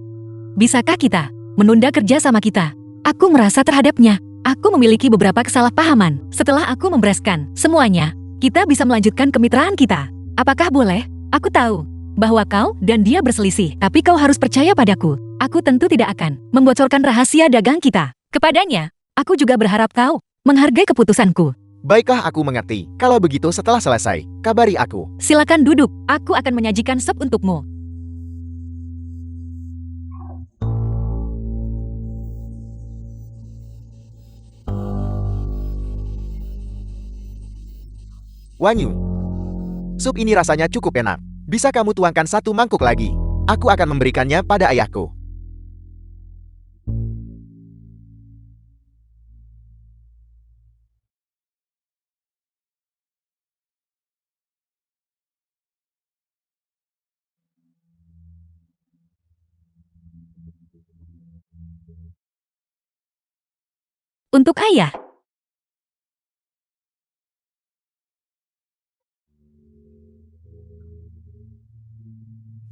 Bisakah kita menunda kerja sama kita? Aku merasa terhadapnya. Aku memiliki beberapa kesalahpahaman. Setelah aku membereskan semuanya, kita bisa melanjutkan kemitraan kita. Apakah boleh? Aku tahu bahwa kau dan dia berselisih, tapi kau harus percaya padaku. Aku tentu tidak akan membocorkan rahasia dagang kita kepadanya. Aku juga berharap kau menghargai keputusanku. Baiklah, aku mengerti. Kalau begitu setelah selesai, kabari aku. Silakan duduk. Aku akan menyajikan sup untukmu. Wanyu, sup ini rasanya cukup enak. Bisa kamu tuangkan satu mangkuk lagi? Aku akan memberikannya pada ayahku. Untuk ayah.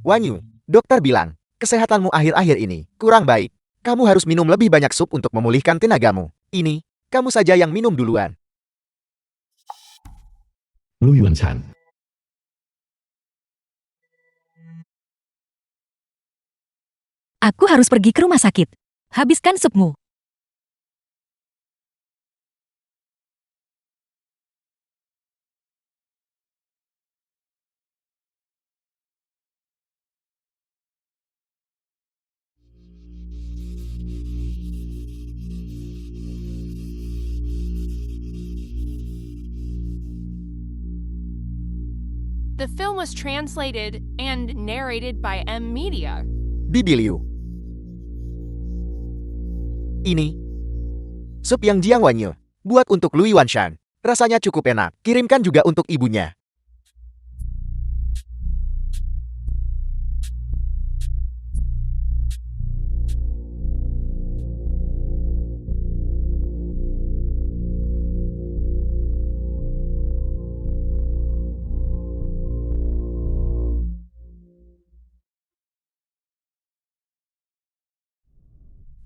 Wanyu, dokter bilang, kesehatanmu akhir-akhir ini kurang baik. Kamu harus minum lebih banyak sup untuk memulihkan tenagamu. Ini, kamu saja yang minum duluan. Lu Yuanshan. Aku harus pergi ke rumah sakit. Habiskan supmu. The film was translated and narrated by M Media. Bibi Liu. Ini, sup yang Jiang Wanyu buat untuk Lu Yuanshan. Rasanya cukup enak. Kirimkan juga untuk ibunya.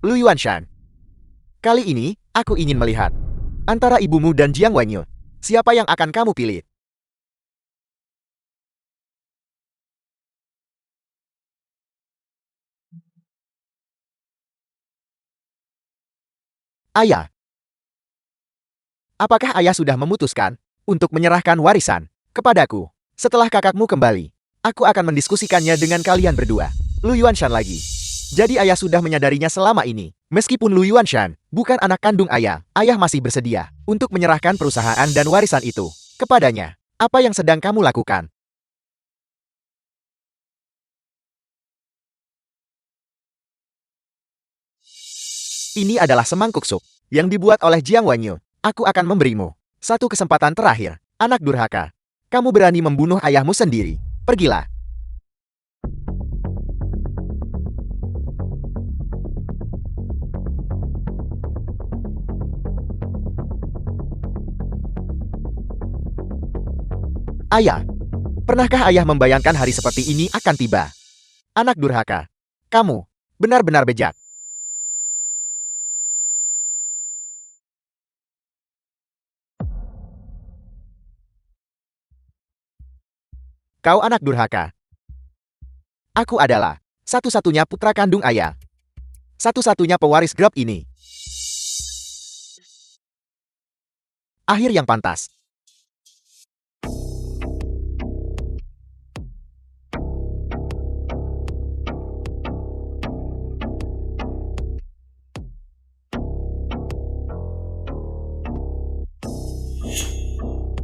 Lu Yuanshan. Kali ini, aku ingin melihat antara ibumu dan Jiang Wanyu. Siapa yang akan kamu pilih? Ayah. Apakah ayah sudah memutuskan untuk menyerahkan warisan kepadaku. Setelah kakakmu kembali, aku akan mendiskusikannya dengan kalian berdua. Lu Yuanshan lagi. Jadi ayah sudah menyadarinya selama ini. Meskipun Lu Yuanshan bukan anak kandung ayah, ayah masih bersedia untuk menyerahkan perusahaan dan warisan itu kepadanya. Apa yang sedang kamu lakukan? Ini adalah semangkuk sup yang dibuat oleh Jiang Wanyu. Aku akan memberimu satu kesempatan terakhir, anak durhaka. Kamu berani membunuh ayahmu sendiri. Pergilah. Ayah, pernahkah ayah membayangkan hari seperti ini akan tiba? Anak durhaka, kamu benar-benar bejat. Kau anak durhaka. Aku adalah satu-satunya putra kandung ayah. Satu-satunya pewaris grup ini. Akhir yang pantas.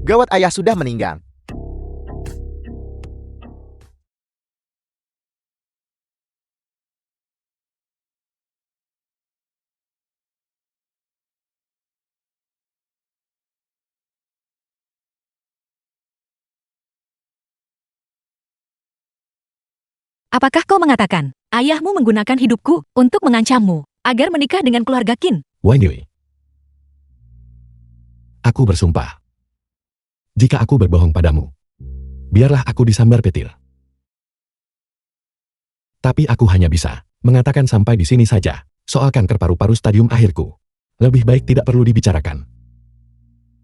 Gawat, ayah sudah meninggal. Apakah kau mengatakan, ayahmu menggunakan hidupku untuk mengancammu agar menikah dengan keluarga Qin? Wanyu. Aku bersumpah. Jika aku berbohong padamu, biarlah aku disambar petir. Tapi aku hanya bisa mengatakan sampai di sini saja. Soal kanker paru-paru stadium akhirku, lebih baik tidak perlu dibicarakan.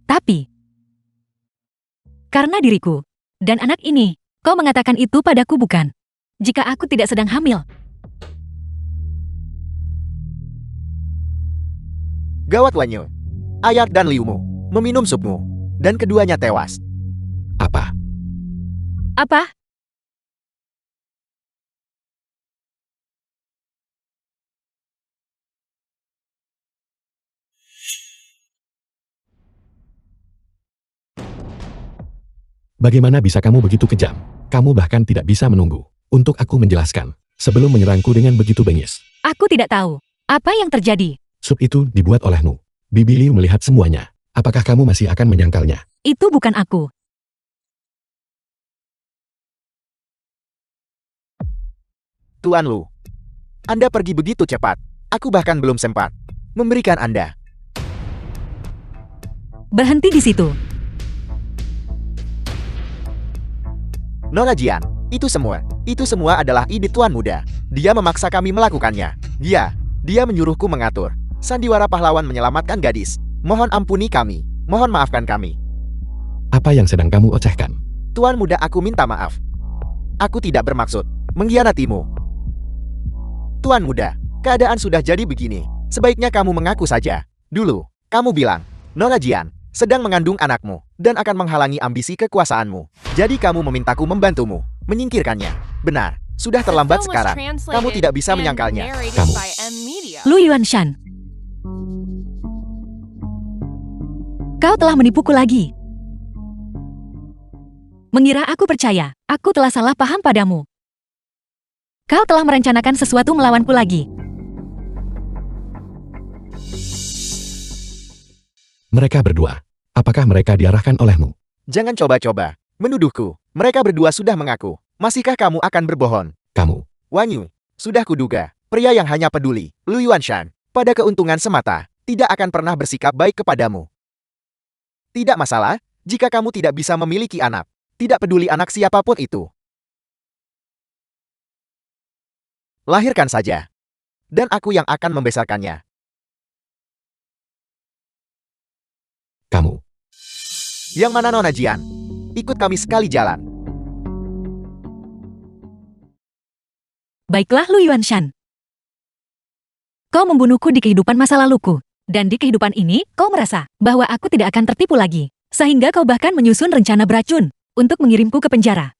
Tapi, karena diriku dan anak ini, kau mengatakan itu padaku bukan? Jika aku tidak sedang hamil. Gawat, Wanyu. Ayah dan Liumu meminum supmu, dan keduanya tewas. Apa? Apa? Bagaimana bisa kamu begitu kejam? Kamu bahkan tidak bisa menunggu untuk aku menjelaskan sebelum menyerangku dengan begitu bengis. Aku tidak tahu apa yang terjadi. Sup itu dibuat olehmu. Bibi Liu melihat semuanya. Apakah kamu masih akan menyangkalnya? Itu bukan aku. Tuan Lu, Anda pergi begitu cepat. Aku bahkan belum sempat memberikan Anda. Berhenti di situ. Nona Jian, itu semua adalah ide Tuan Muda. Dia memaksa kami melakukannya. Dia menyuruhku mengatur sandiwara pahlawan menyelamatkan gadis. Mohon ampuni kami. Mohon maafkan kami. Apa yang sedang kamu ocehkan? Tuan Muda, aku minta maaf. Aku tidak bermaksud mengkhianatimu. Tuan Muda, keadaan sudah jadi begini. Sebaiknya kamu mengaku saja. Dulu, kamu bilang, Nona Jian sedang mengandung anakmu dan akan menghalangi ambisi kekuasaanmu. Jadi kamu memintaku membantumu menyingkirkannya. Benar, sudah terlambat sekarang. Kamu tidak bisa menyangkalnya. Kamu. Lu Yuanshan. Kau telah menipuku lagi. Mengira aku percaya, aku telah salah paham padamu. Kau telah merencanakan sesuatu melawanku lagi. Mereka berdua. Apakah mereka diarahkan olehmu? Jangan coba-coba menuduhku. Mereka berdua sudah mengaku. Masihkah kamu akan berbohong? Kamu. Wanyu, sudah kuduga. Pria yang hanya peduli, Lu Yuanshan, pada keuntungan semata, tidak akan pernah bersikap baik kepadamu. Tidak masalah, jika kamu tidak bisa memiliki anak. Tidak peduli anak siapapun itu. Lahirkan saja. Dan aku yang akan membesarkannya. Kamu. Yang mana Nona Jian? Ikut kami sekali jalan. Baiklah Lu Yuanshan. Kau membunuhku di kehidupan masa laluku. Dan di kehidupan ini, kau merasa bahwa aku tidak akan tertipu lagi. Sehingga kau bahkan menyusun rencana beracun untuk mengirimku ke penjara.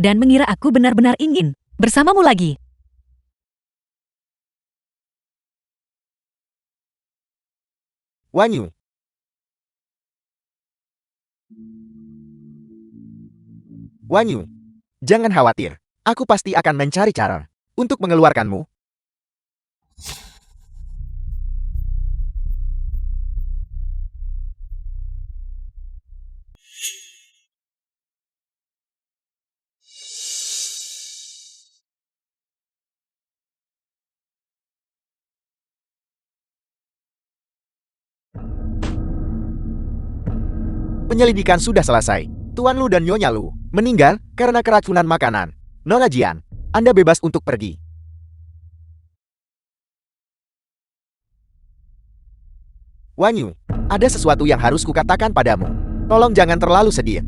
Dan mengira aku benar-benar ingin bersamamu lagi. Wanyu. Wanyu, jangan khawatir. Aku pasti akan mencari cara untuk mengeluarkanmu. Penyelidikan sudah selesai. Tuan Lu dan Nyonya Lu meninggal karena keracunan makanan. Nona Jian, Anda bebas untuk pergi. Wanyu, ada sesuatu yang harus kukatakan padamu. Tolong jangan terlalu sedih.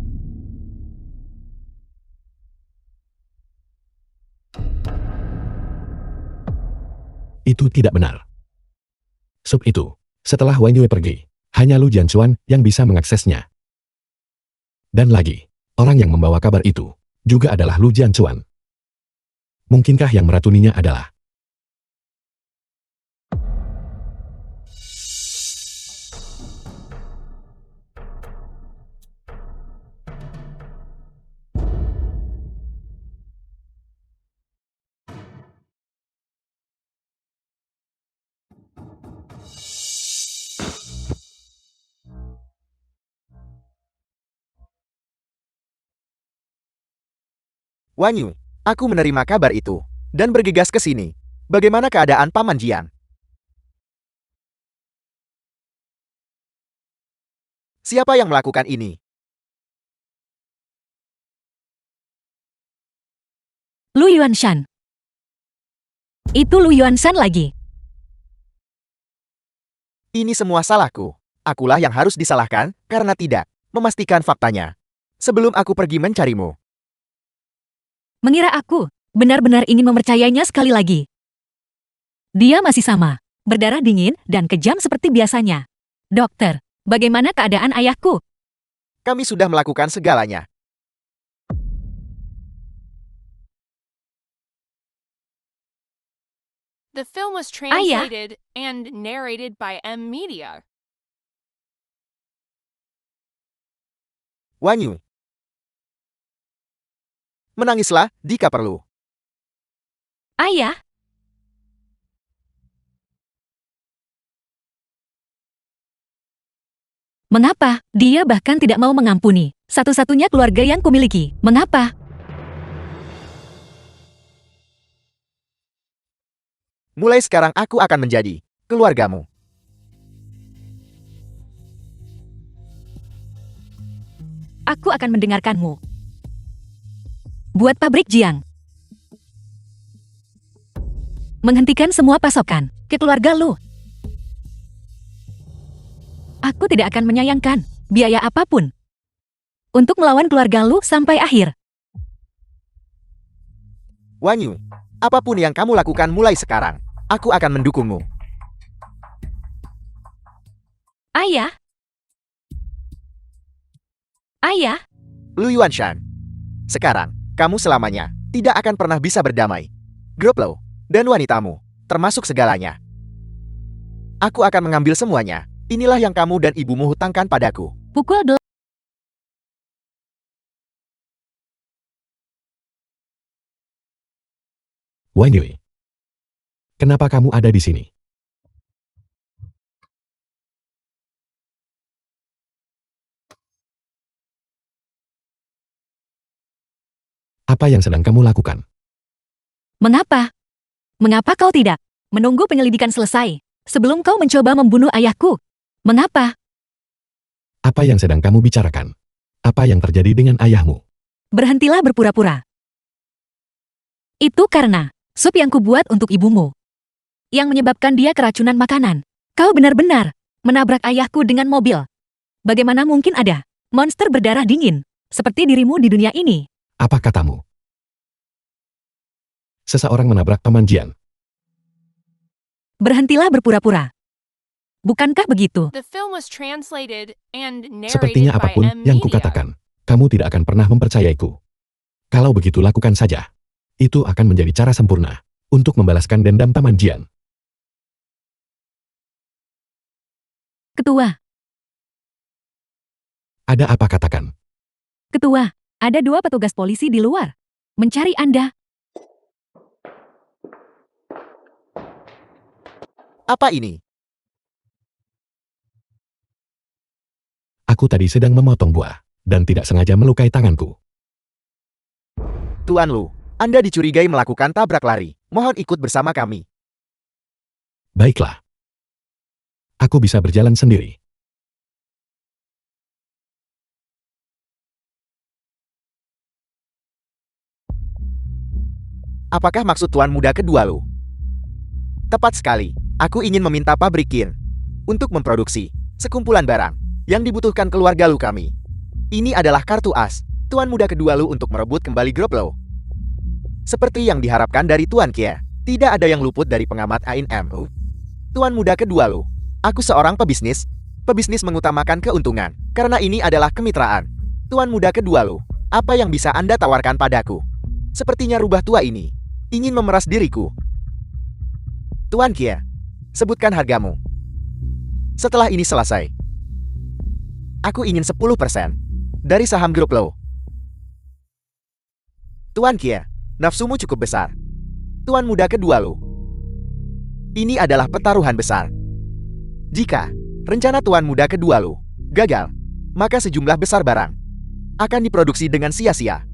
Itu tidak benar. Sup itu, setelah Wang Yue pergi, hanya Lu Jianxuan yang bisa mengaksesnya. Dan lagi, orang yang membawa kabar itu juga adalah Lu Jianxuan. Mungkinkah yang meracuninya adalah Wanyu, aku menerima kabar itu dan bergegas ke sini. Bagaimana keadaan Paman Jian? Siapa yang melakukan ini? Lu Yuanshan. Itu Lu Yuanshan lagi. Ini semua salahku. Akulah yang harus disalahkan karena tidak memastikan faktanya sebelum aku pergi mencarimu. Mengira aku benar-benar ingin mempercayainya sekali lagi. Dia masih sama, berdarah dingin dan kejam seperti biasanya. Dokter, bagaimana keadaan ayahku? Kami sudah melakukan segalanya. The film was translated and narrated by M Media. Wanyu, menangislah jika perlu. Ayah? Mengapa dia bahkan tidak mau mengampuni satu-satunya keluarga yang kumiliki? Mengapa? Mulai sekarang aku akan menjadi keluargamu. Aku akan mendengarkanmu. Buat pabrik Jiang. Menghentikan semua pasokan ke keluarga Lu. Aku tidak akan menyayangkan biaya apapun untuk melawan keluarga Lu sampai akhir. Wanyu, apapun yang kamu lakukan mulai sekarang, aku akan mendukungmu. Ayah? Ayah? Lu Yuanshan, sekarang kamu selamanya tidak akan pernah bisa berdamai. Grup Lo dan wanitamu, termasuk segalanya. Aku akan mengambil semuanya. Inilah yang kamu dan ibumu hutangkan padaku. Pukul Wang Yue. Kenapa kamu ada di sini? Apa yang sedang kamu lakukan? Mengapa? Mengapa kau tidak menunggu penyelidikan selesai sebelum kau mencoba membunuh ayahku? Mengapa? Apa yang sedang kamu bicarakan? Apa yang terjadi dengan ayahmu? Berhentilah berpura-pura. Itu karena sup yang kubuat untuk ibumu yang menyebabkan dia keracunan makanan. Kau benar-benar menabrak ayahku dengan mobil. Bagaimana mungkin ada monster berdarah dingin seperti dirimu di dunia ini? Apa katamu? seseorang menabrak Paman Jian. Berhentilah berpura-pura. Bukankah begitu? The film was translated and narrated Sepertinya by apapun M yang Media. kukatakan, kamu tidak akan pernah mempercayaiku. Kalau begitu lakukan saja. Itu akan menjadi cara sempurna untuk membalaskan dendam Paman Jian. Ketua, Ada apa katakan? Ketua, ada 2 petugas polisi di luar. Mencari Anda. Apa ini? Aku tadi sedang memotong buah, dan tidak sengaja melukai tanganku. Tuan Lu, Anda dicurigai melakukan tabrak lari. Mohon ikut bersama kami. Baiklah. Aku bisa berjalan sendiri. Apakah maksud Tuan Muda kedua Lu? Tepat sekali. Aku ingin meminta pabrik Kian untuk memproduksi sekumpulan barang yang dibutuhkan keluarga Lu kami. Ini adalah kartu as Tuan Muda kedua Lu untuk merebut kembali grup Lu. Seperti yang diharapkan dari Tuan Kia, tidak ada yang luput dari pengamat AINM. Tuan Muda kedua Lu, aku seorang pebisnis. Pebisnis mengutamakan keuntungan, karena ini adalah kemitraan. Tuan Muda kedua Lu, apa yang bisa Anda tawarkan padaku? Sepertinya rubah tua ini ingin memeras diriku. Tuan Kia, sebutkan hargamu. Setelah ini selesai, aku ingin 10% dari saham grup Lo. Tuan Kia, nafsumu cukup besar. Tuan Muda kedua Lo, ini adalah pertaruhan besar. Jika rencana Tuan Muda kedua Lo gagal, maka sejumlah besar barang akan diproduksi dengan sia-sia.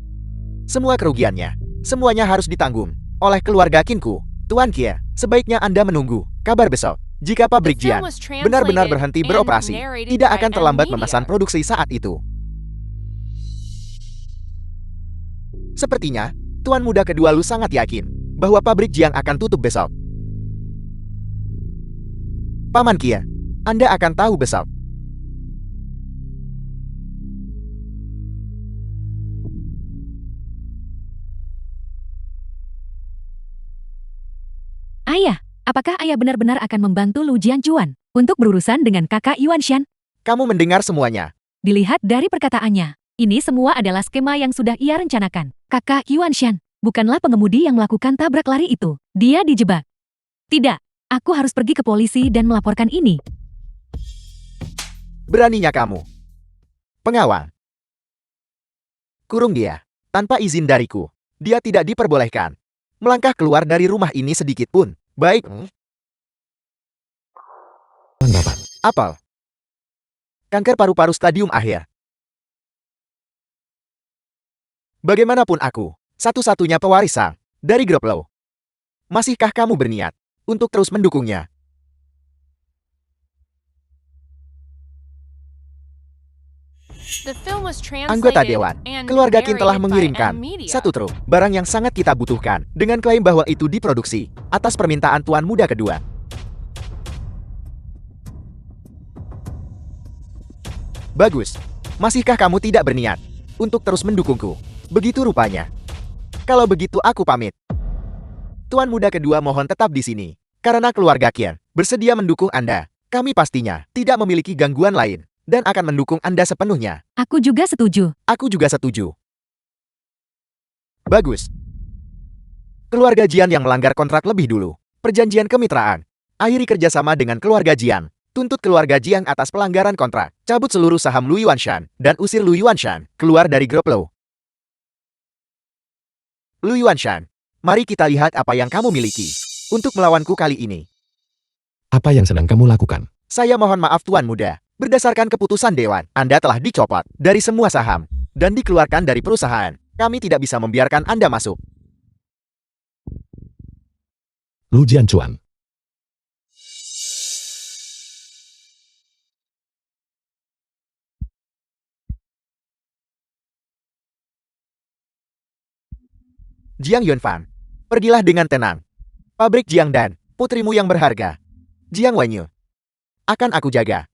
Semua kerugiannya, semuanya harus ditanggung oleh keluarga Kinku. Tuan Kia, sebaiknya Anda menunggu kabar besok. Jika pabrik The film Jian was benar-benar translated berhenti and beroperasi, narrated tidak by akan terlambat M Media. memesan produksi saat itu. Sepertinya, Tuan Muda kedua Lu sangat yakin bahwa pabrik Jian akan tutup besok. Paman Kia, Anda akan tahu besok. Ayah, apakah ayah benar-benar akan membantu Lu Jianchuan untuk berurusan dengan kakak Yuan Shan? Kamu mendengar semuanya. Dilihat dari perkataannya, ini semua adalah skema yang sudah ia rencanakan. Kakak Yuan Shan bukanlah pengemudi yang melakukan tabrak lari itu. Dia dijebak. Tidak, aku harus pergi ke polisi dan melaporkan ini. Beraninya kamu. Pengawal. Kurung dia. Tanpa izin dariku. Dia tidak diperbolehkan melangkah keluar dari rumah ini sedikit pun. Baik. Tanggapan. Apel. Kanker paru-paru stadium akhir. Bagaimanapun aku, satu-satunya pewaris sang dari grup Lo. Masihkah kamu berniat untuk terus mendukungnya? The film was Anggota translated Dewan, and keluarga Qin telah narrated by mengirimkan M Media. satu truk barang yang sangat kita butuhkan dengan klaim bahwa itu diproduksi atas permintaan Tuan Muda kedua. Bagus. Masihkah kamu tidak berniat untuk terus mendukungku? Begitu rupanya. Kalau begitu aku pamit. Tuan Muda kedua mohon tetap di sini. Karena keluarga Kian bersedia mendukung Anda. Kami pastinya tidak memiliki gangguan lain dan akan mendukung Anda sepenuhnya. Aku juga setuju. Aku juga setuju. Bagus. Keluarga Jian yang melanggar kontrak lebih dulu. Perjanjian kemitraan. Akhiri kerjasama dengan keluarga Jian. Tuntut keluarga Jian atas pelanggaran kontrak. Cabut seluruh saham Lu Yuanshan dan usir Lu Yuanshan keluar dari grup Lo. Lu Yuanshan, mari kita lihat apa yang kamu miliki untuk melawanku kali ini. Apa yang sedang kamu lakukan? Saya mohon maaf Tuan Muda. Berdasarkan keputusan Dewan, Anda telah dicopot dari semua saham dan dikeluarkan dari perusahaan. Kami tidak bisa membiarkan Anda masuk. Lu Jianchuan. Jiang Yunfan, pergilah dengan tenang. Pabrik Jiang dan putrimu yang berharga, Jiang Wanyu, akan aku jaga.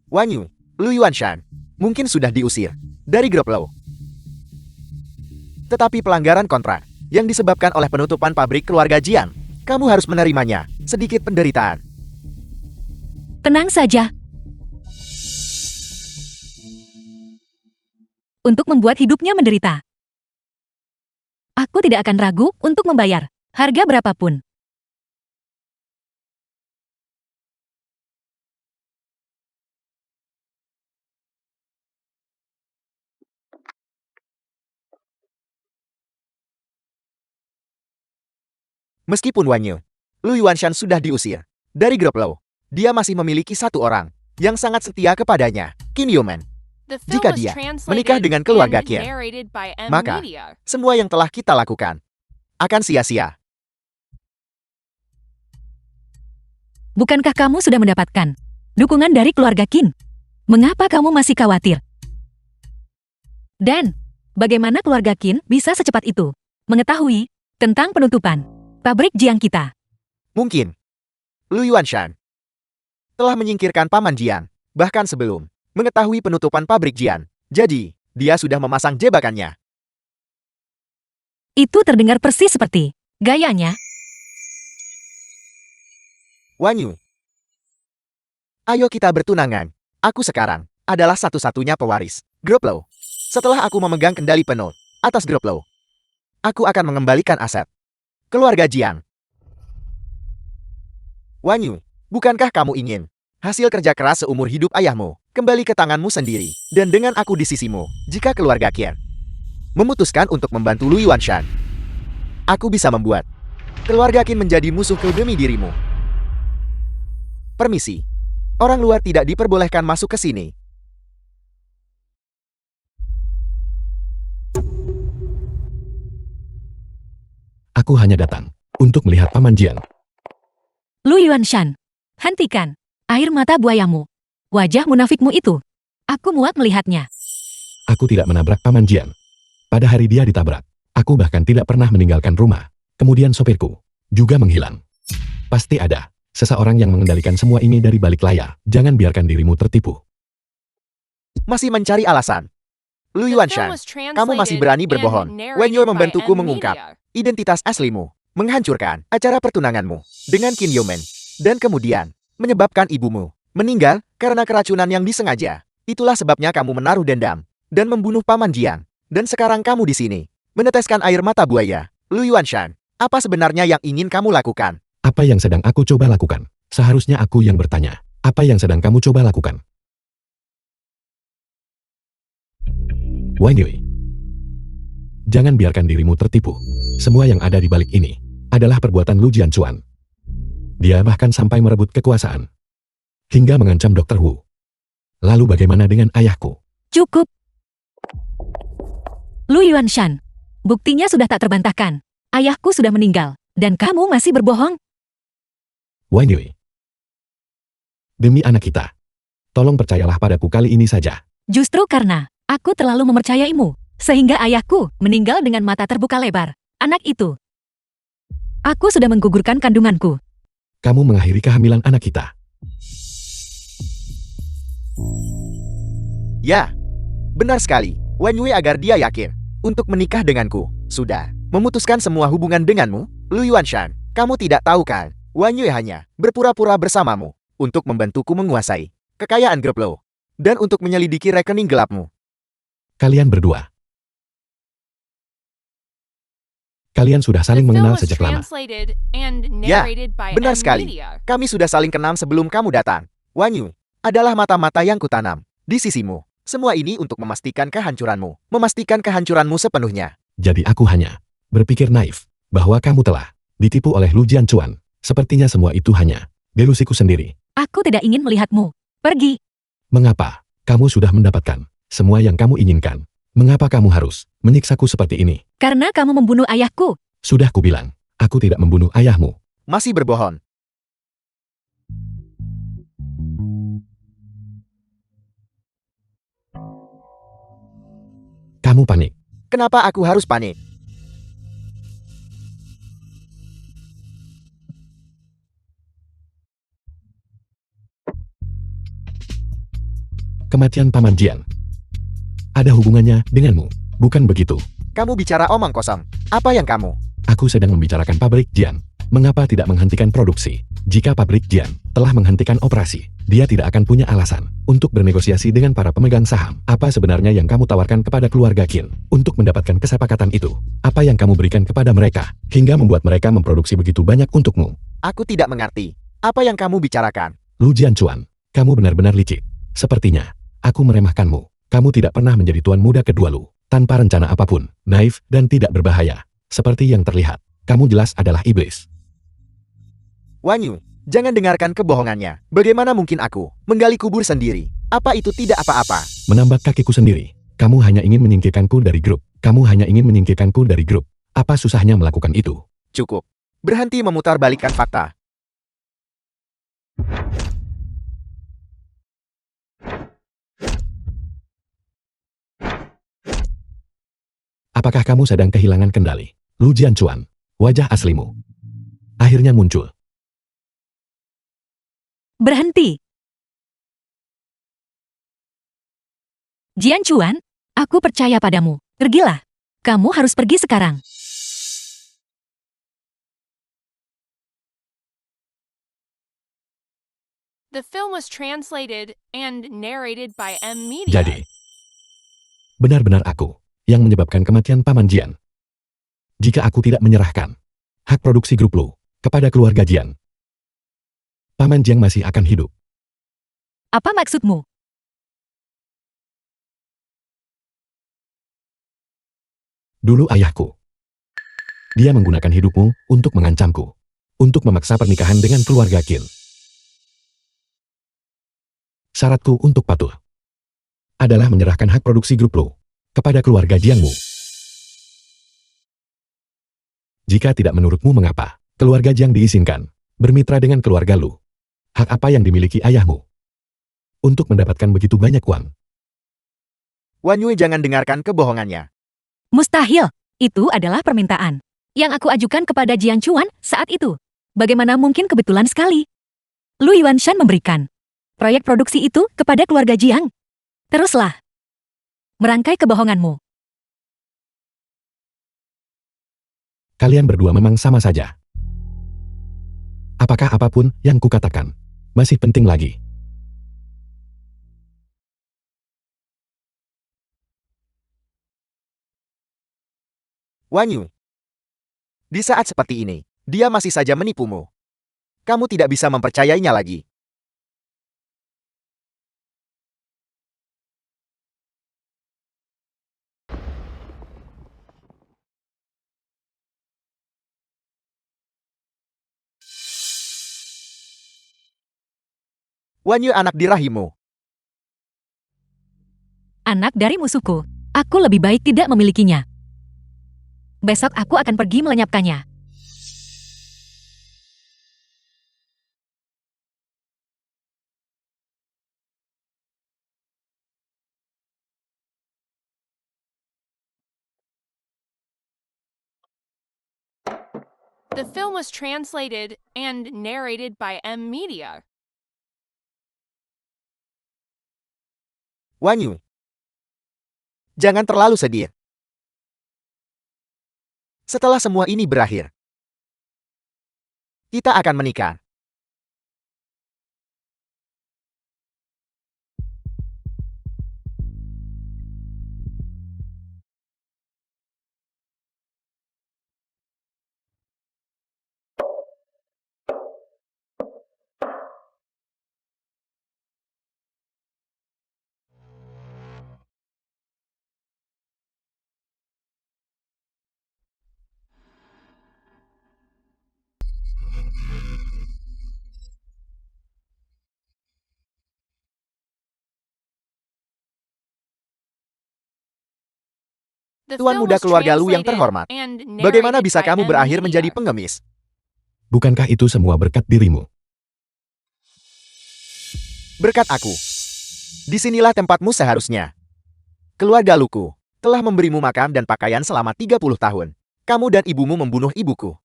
Wanyu, Lu Yuanshan, mungkin sudah diusir dari grup Lo. Tetapi pelanggaran kontrak yang disebabkan oleh penutupan pabrik keluarga Jiang, kamu harus menerimanya. Sedikit penderitaan. Tenang saja. Untuk membuat hidupnya menderita. Aku tidak akan ragu untuk membayar harga berapapun. Meskipun Wanyu, Lu Yuanshan sudah diusir dari grup Lo, dia masih memiliki satu orang yang sangat setia kepadanya, Qin Yumen. The film Jika was dia translated menikah dengan keluarga and Qin, narrated by M maka Media. semua yang telah kita lakukan akan sia-sia. Bukankah kamu sudah mendapatkan dukungan dari keluarga Qin? Mengapa kamu masih khawatir? Dan bagaimana keluarga Qin bisa secepat itu mengetahui tentang penutupan pabrik Jiang kita? Mungkin Lu Yuanshan telah menyingkirkan paman Jian, bahkan sebelum mengetahui penutupan pabrik Jian. Jadi, dia sudah memasang jebakannya. Itu terdengar persis seperti gayanya. Wanyu, ayo kita bertunangan. Aku sekarang adalah satu-satunya pewaris grup Lo. Setelah aku memegang kendali penuh atas grup Lo, aku akan mengembalikan aset keluarga Jiang. Wanyu, bukankah kamu ingin hasil kerja keras seumur hidup ayahmu kembali ke tanganmu sendiri? Dan dengan aku di sisimu, jika keluarga Qin memutuskan untuk membantu Lu Yuanshan, aku bisa membuat keluarga Qin menjadi musuh demi dirimu. Permisi, orang luar tidak diperbolehkan masuk ke sini. Aku hanya datang untuk melihat Paman Jian. Lu Yuanshan, hentikan air mata buayamu. Wajah munafikmu itu. Aku muak melihatnya. Aku tidak menabrak Paman Jian. Pada hari dia ditabrak, aku bahkan tidak pernah meninggalkan rumah. Kemudian sopirku juga menghilang. Pasti ada seseorang yang mengendalikan semua ini dari balik layar. Jangan biarkan dirimu tertipu. Masih mencari alasan. Lu The film Yuanshan, was kamu masih translated berani and berbohong. narrated Wenyo by membantuku M mengungkap Media. identitas aslimu, menghancurkan acara pertunanganmu dengan Qin Yumen, dan kemudian menyebabkan ibumu meninggal karena keracunan yang disengaja. Itulah sebabnya kamu menaruh dendam dan membunuh Paman Jian. Dan sekarang kamu di sini, meneteskan air mata buaya. Lu Yuanshan, apa sebenarnya yang ingin kamu lakukan? Apa yang sedang aku coba lakukan? Seharusnya aku yang bertanya. Apa yang sedang kamu coba lakukan? Wang Yui, jangan biarkan dirimu tertipu. Semua yang ada di balik ini adalah perbuatan Lu Jianchuan. Dia bahkan sampai merebut kekuasaan hingga mengancam Dr. Wu. Lalu bagaimana dengan ayahku? Cukup. Lu Yuanshan, buktinya sudah tak terbantahkan. Ayahku sudah meninggal, dan kamu masih berbohong? Wang Yui, demi anak kita, tolong percayalah padaku kali ini saja. Justru karena aku terlalu mempercayaimu, sehingga ayahku meninggal dengan mata terbuka lebar. Anak itu. Aku sudah menggugurkan kandunganku. Kamu mengakhiri kehamilan anak kita. Ya, benar sekali. Wen Yui agar dia yakin untuk menikah denganku. Sudah memutuskan semua hubungan denganmu. Lu Yuanshan, kamu tidak tahu kan? Wen Yui hanya berpura-pura bersamamu untuk membantuku menguasai kekayaan grup Lo dan untuk menyelidiki rekening gelapmu. Kalian berdua. Kalian sudah The saling film mengenal was sejak lama. translated and Ya, narrated by benar M sekali. Media. Kami sudah saling kenal sebelum kamu datang. Wen Yui adalah mata-mata yang kutanam di sisimu. Semua ini untuk memastikan kehancuranmu. Memastikan kehancuranmu sepenuhnya. Jadi aku hanya berpikir naif bahwa kamu telah ditipu oleh Lu Jianchuan. Sepertinya semua itu hanya delusiku sendiri. Aku tidak ingin melihatmu. Pergi. Mengapa? Kamu sudah mendapatkan semua yang kamu inginkan. Mengapa kamu harus menyiksaku seperti ini? Karena kamu membunuh ayahku. Sudah kubilang, aku tidak membunuh ayahmu. Masih berbohong. Kamu panik. Kenapa aku harus panik? Kematian Paman Jian ada hubungannya denganmu, bukan begitu? Kamu bicara omong kosong. Apa yang kamu? Aku sedang membicarakan pabrik Jian. Mengapa tidak menghentikan produksi? Jika pabrik Jian telah menghentikan operasi, dia tidak akan punya alasan untuk bernegosiasi dengan para pemegang saham. Apa sebenarnya yang kamu tawarkan kepada keluarga Qin untuk mendapatkan kesepakatan itu? Apa yang kamu berikan kepada mereka hingga membuat mereka memproduksi begitu banyak untukmu? Aku tidak mengerti. Apa yang kamu bicarakan? Lu Jianchuan, kamu benar-benar licik. Sepertinya aku meremehkanmu. Kamu tidak pernah menjadi tuan muda kedua Lu, tanpa rencana apapun, naif dan tidak berbahaya. Seperti yang terlihat, kamu jelas adalah iblis. Wanyu, jangan dengarkan kebohongannya. Bagaimana mungkin aku menggali kubur sendiri? Apa itu tidak apa-apa? Menambak kakiku sendiri. Kamu hanya ingin menyingkirkanku dari grup. Kamu hanya ingin menyingkirkanku dari grup. Apa susahnya melakukan itu? Cukup. Berhenti memutarbalikkan fakta. Apakah kamu sedang kehilangan kendali? Lu Jianchuan, wajah aslimu akhirnya muncul. Berhenti. Jianchuan, aku percaya padamu. Pergilah. Kamu harus pergi sekarang. The film was translated and narrated by M Media. Jadi, benar-benar aku yang menyebabkan kematian Paman Jian. Jika aku tidak menyerahkan hak produksi grup Lu kepada keluarga Jian, Paman Jian masih akan hidup. Apa maksudmu? Dulu ayahku, dia menggunakan hidupmu untuk mengancamku, untuk memaksa pernikahan dengan keluarga Qin. Syaratku untuk patuh adalah menyerahkan hak produksi grup Lu kepada keluarga Jiangmu. Jika tidak menurutmu mengapa keluarga Jiang diizinkan bermitra dengan keluarga Lu? Hak apa yang dimiliki ayahmu untuk mendapatkan begitu banyak uang? Wanyu, jangan dengarkan kebohongannya. Mustahil. Itu adalah permintaan yang aku ajukan kepada Jianchuan saat itu. Bagaimana mungkin kebetulan sekali? Lu Yuanshan memberikan proyek produksi itu kepada keluarga Jiang. Teruslah merangkai kebohonganmu. Kalian berdua memang sama saja. Apakah apapun yang kukatakan masih penting lagi? Wanyu, di saat seperti ini, dia masih saja menipumu. Kamu tidak bisa mempercayainya lagi. Wanyu, anak dirahimu. Anak dari musuhku. Aku lebih baik tidak memilikinya. Besok aku akan pergi melenyapkannya. The film was translated and narrated by M Media. Wanyu, jangan terlalu sedih. Setelah semua ini berakhir, kita akan menikah. The Tuan film muda was keluarga Lu yang translated terhormat, and bagaimana narrated bisa by kamu M berakhir Media. menjadi pengemis? Bukankah itu semua berkat dirimu? Berkat aku. Disinilah tempatmu seharusnya. Keluarga Luku telah memberimu makan dan pakaian selama 30 tahun. Kamu dan ibumu membunuh ibuku.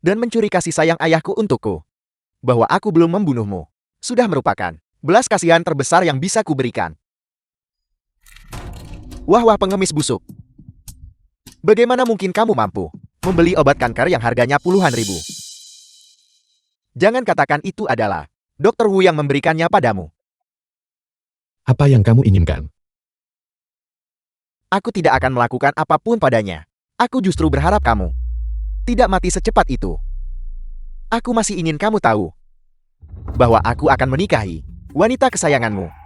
Dan mencuri kasih sayang ayahku untukku. Bahwa aku belum membunuhmu sudah merupakan belas kasihan terbesar yang bisa kuberikan. Wah pengemis busuk. Bagaimana mungkin kamu mampu membeli obat kanker yang harganya puluhan ribu? Jangan katakan itu adalah Dr. Wu yang memberikannya padamu. Apa yang kamu inginkan? Aku tidak akan melakukan apapun padanya. Aku justru berharap kamu tidak mati secepat itu. Aku masih ingin kamu tahu bahwa aku akan menikahi wanita kesayanganmu.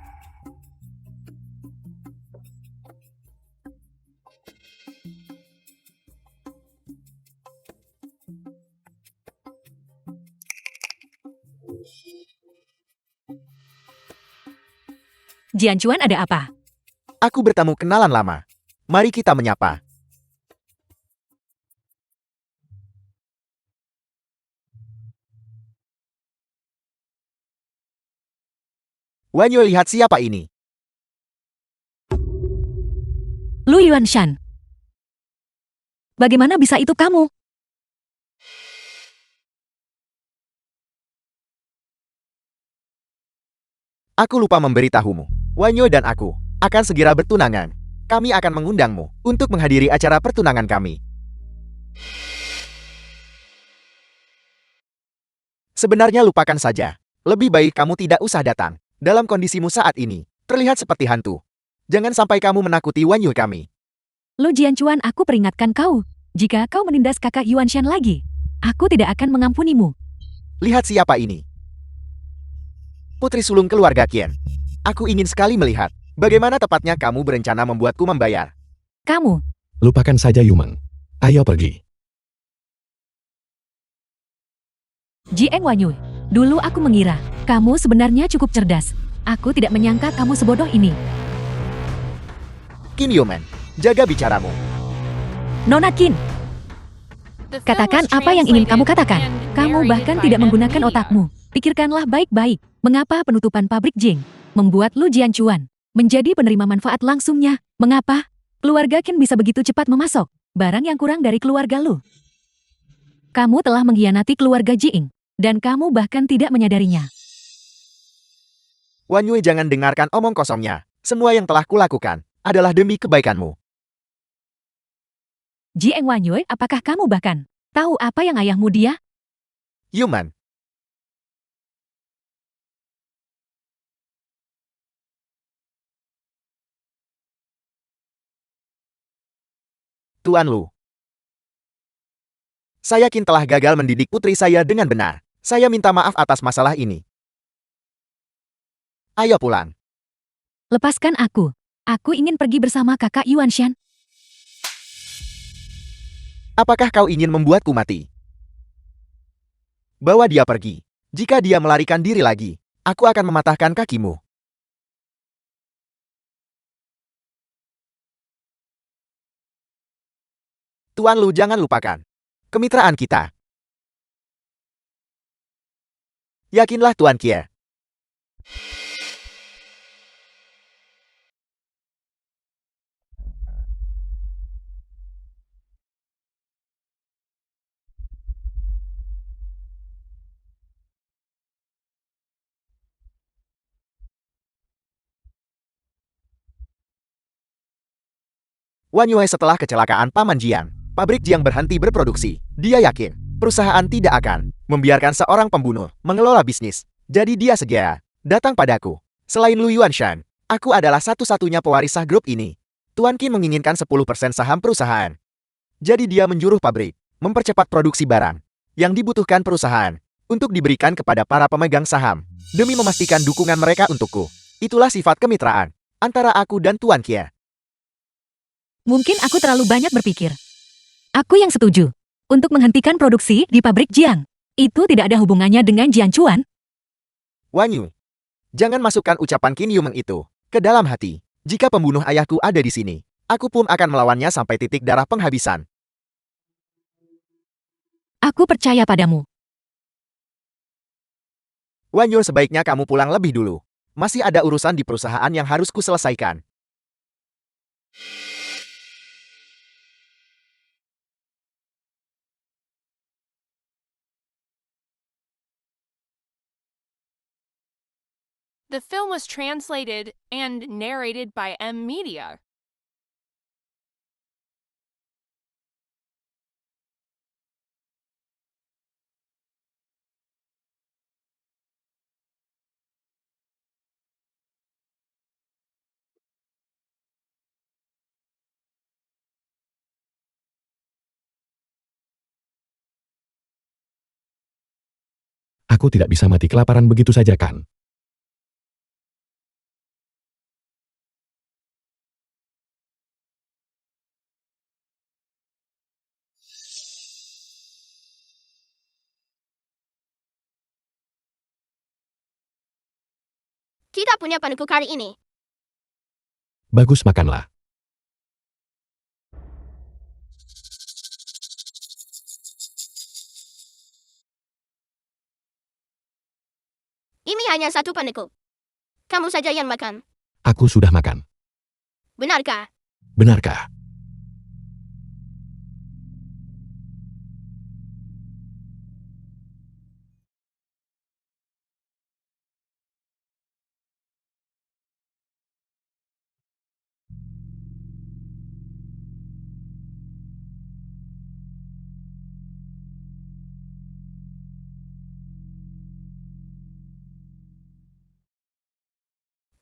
Jianchuan, ada apa? Aku bertemu kenalan lama. Mari kita menyapa. Wanyo, lihat siapa ini. Lu Yuanshan. Bagaimana bisa itu kamu? Aku lupa memberitahumu. Wanyo dan aku akan segera bertunangan. Kami akan mengundangmu untuk menghadiri acara pertunangan kami. Sebenarnya lupakan saja. Lebih baik kamu tidak usah datang. Dalam kondisimu saat ini, terlihat seperti hantu. Jangan sampai kamu menakuti Wanyo kami. Lu Jianchuan, aku peringatkan kau. Jika kau menindas kakak Yuanshan lagi, aku tidak akan mengampunimu. Lihat siapa ini. Putri sulung keluarga Qian. Aku ingin sekali melihat bagaimana tepatnya kamu berencana membuatku membayar. Kamu, Lupakan saja Yumeng. Ayo pergi. Jieng Wanyu. Dulu aku mengira kamu sebenarnya cukup cerdas. Aku tidak menyangka kamu sebodoh ini. Qin Yumen, jaga bicaramu. Nona Qin, The film katakan was apa yang ingin kamu translated katakan. and Kamu narrated bahkan by tidak M menggunakan Media. otakmu. Pikirkanlah baik-baik, mengapa penutupan pabrik Jing membuat Lu Jianchuan menjadi penerima manfaat langsungnya. Mengapa keluarga Qin bisa begitu cepat memasok barang yang kurang dari keluarga Lu? Kamu telah mengkhianati keluarga Jing, dan kamu bahkan tidak menyadarinya. Wanyo, jangan dengarkan omong kosongnya. Semua yang telah kulakukan adalah demi kebaikanmu. Jieng Wanyu, apakah kamu bahkan tahu apa yang ayahmu dia? Yumen, Tuan Lu. Saya Qin telah gagal mendidik putri saya dengan benar. Saya minta maaf atas masalah ini. Ayo pulang. Lepaskan aku. Aku ingin pergi bersama kakak Yuanshan. Apakah kau ingin membuatku mati? Bawa dia pergi. Jika dia melarikan diri lagi, aku akan mematahkan kakimu. Tuan Lu, jangan lupakan kemitraan kita. Yakinlah Tuan Kie. Wanyo, setelah kecelakaan Paman Jiang, pabrik Jiang berhenti berproduksi. Dia yakin perusahaan tidak akan membiarkan seorang pembunuh mengelola bisnis. Jadi dia segera datang padaku. Selain Lu Yuanshan, aku adalah satu-satunya pewaris sah grup ini. Tuan Qin menginginkan 10% saham perusahaan. Jadi dia menjuruh pabrik mempercepat produksi barang yang dibutuhkan perusahaan untuk diberikan kepada para pemegang saham demi memastikan dukungan mereka untukku. Itulah sifat kemitraan antara aku dan Tuan Kie. Mungkin aku terlalu banyak berpikir. Aku yang setuju untuk menghentikan produksi di pabrik Jiang. Itu tidak ada hubungannya dengan Jianchuan. Wanyu, jangan masukkan ucapan Qin Yumeng itu ke dalam hati. Jika pembunuh ayahku ada di sini, aku pun akan melawannya sampai titik darah penghabisan. Aku percaya padamu. Wanyu, sebaiknya kamu pulang lebih dulu. Masih ada urusan di perusahaan yang harus kuselesaikan. The film was translated and narrated by M Media. Aku tidak bisa mati kelaparan begitu saja kan? Kita punya panekuk hari ini. Bagus, makanlah. Ini hanya satu panekuk. Kamu saja yang makan. Aku sudah makan. Benarkah? Benarkah?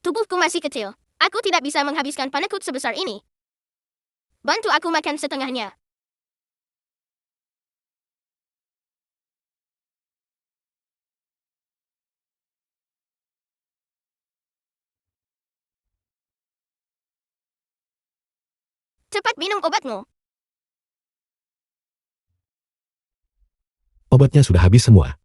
Tubuhku masih kecil. Aku tidak bisa menghabiskan panekuk sebesar ini. Bantu aku makan setengahnya. Cepat minum obatmu. Obatnya sudah habis semua.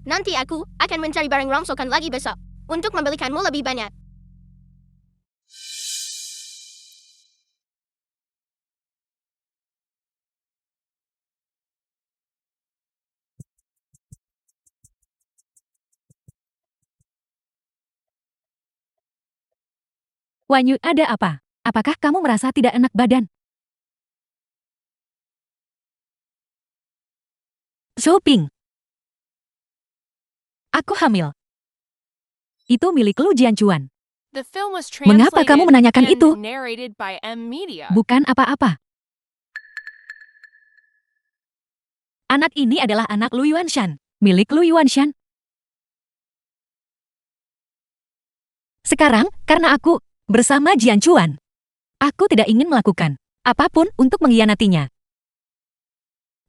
Nanti aku akan mencari barang rongsokan lagi besok untuk membelikanmu lebih banyak. Wanyu, ada apa? Apakah kamu merasa tidak enak badan? Shopping. Aku hamil. Itu milik Lu Jianchuan. The film was Mengapa kamu translated menanyakan and itu? narrated by M Media. Bukan apa-apa. Anak ini adalah anak Lu Yuanshan, milik Lu Yuanshan. Sekarang, karena aku bersama Jianchuan, aku tidak ingin melakukan apapun untuk mengkhianatinya.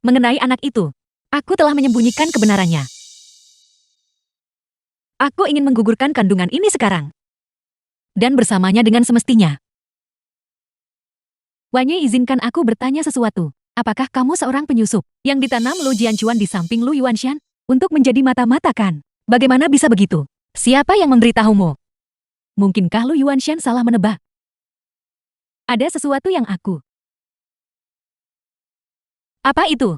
Mengenai anak itu, aku telah menyembunyikan kebenarannya. Aku ingin menggugurkan kandungan ini sekarang. Dan bersamanya dengan semestinya. Wanyu, izinkan aku bertanya sesuatu. Apakah kamu seorang penyusup yang ditanam Lu Jianchuan di samping Lu Yuanshan untuk menjadi mata-mata kan? Bagaimana bisa begitu? Siapa yang memberitahumu? Mungkinkah Lu Yuanshan salah menebak? Ada sesuatu yang aku. Apa itu?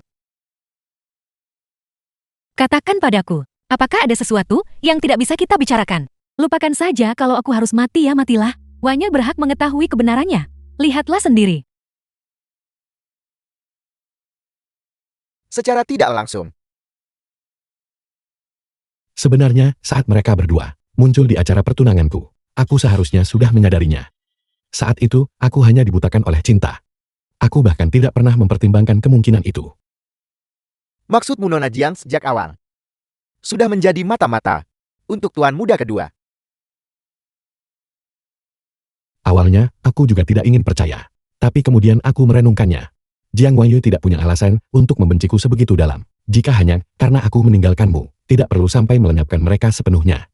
Katakan padaku, apakah ada sesuatu yang tidak bisa kita bicarakan? Lupakan saja kalau aku harus mati ya matilah. Wanyu berhak mengetahui kebenarannya. Lihatlah sendiri. Secara tidak langsung, Sebenarnya, saat mereka berdua muncul di acara pertunanganku, aku seharusnya sudah menyadarinya. Saat itu, aku hanya dibutakan oleh cinta. Aku bahkan tidak pernah mempertimbangkan kemungkinan itu. maksudmu Nona Jiang sejak awal sudah menjadi mata-mata untuk tuan muda kedua. Awalnya, aku juga tidak ingin percaya. Tapi kemudian aku merenungkannya. Jiang Wanyu tidak punya alasan untuk membenciku sebegitu dalam. Jika hanya karena aku meninggalkanmu, tidak perlu sampai melenyapkan mereka sepenuhnya.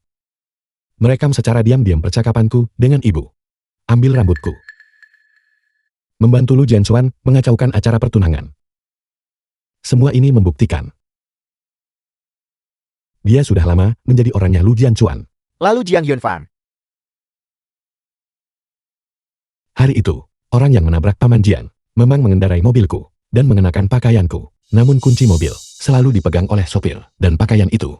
Merekam secara diam-diam percakapanku dengan ibu. Ambil rambutku. Membantu Lu Jianchuan mengacaukan acara pertunangan. Semua ini membuktikan. Dia sudah lama menjadi orangnya Lu Jianchuan. Lalu Jiang Yunfan, Hari itu, orang yang menabrak Paman Jiang memang mengendarai mobilku dan mengenakan pakaianku. Namun kunci mobil selalu dipegang oleh sopir dan pakaian itu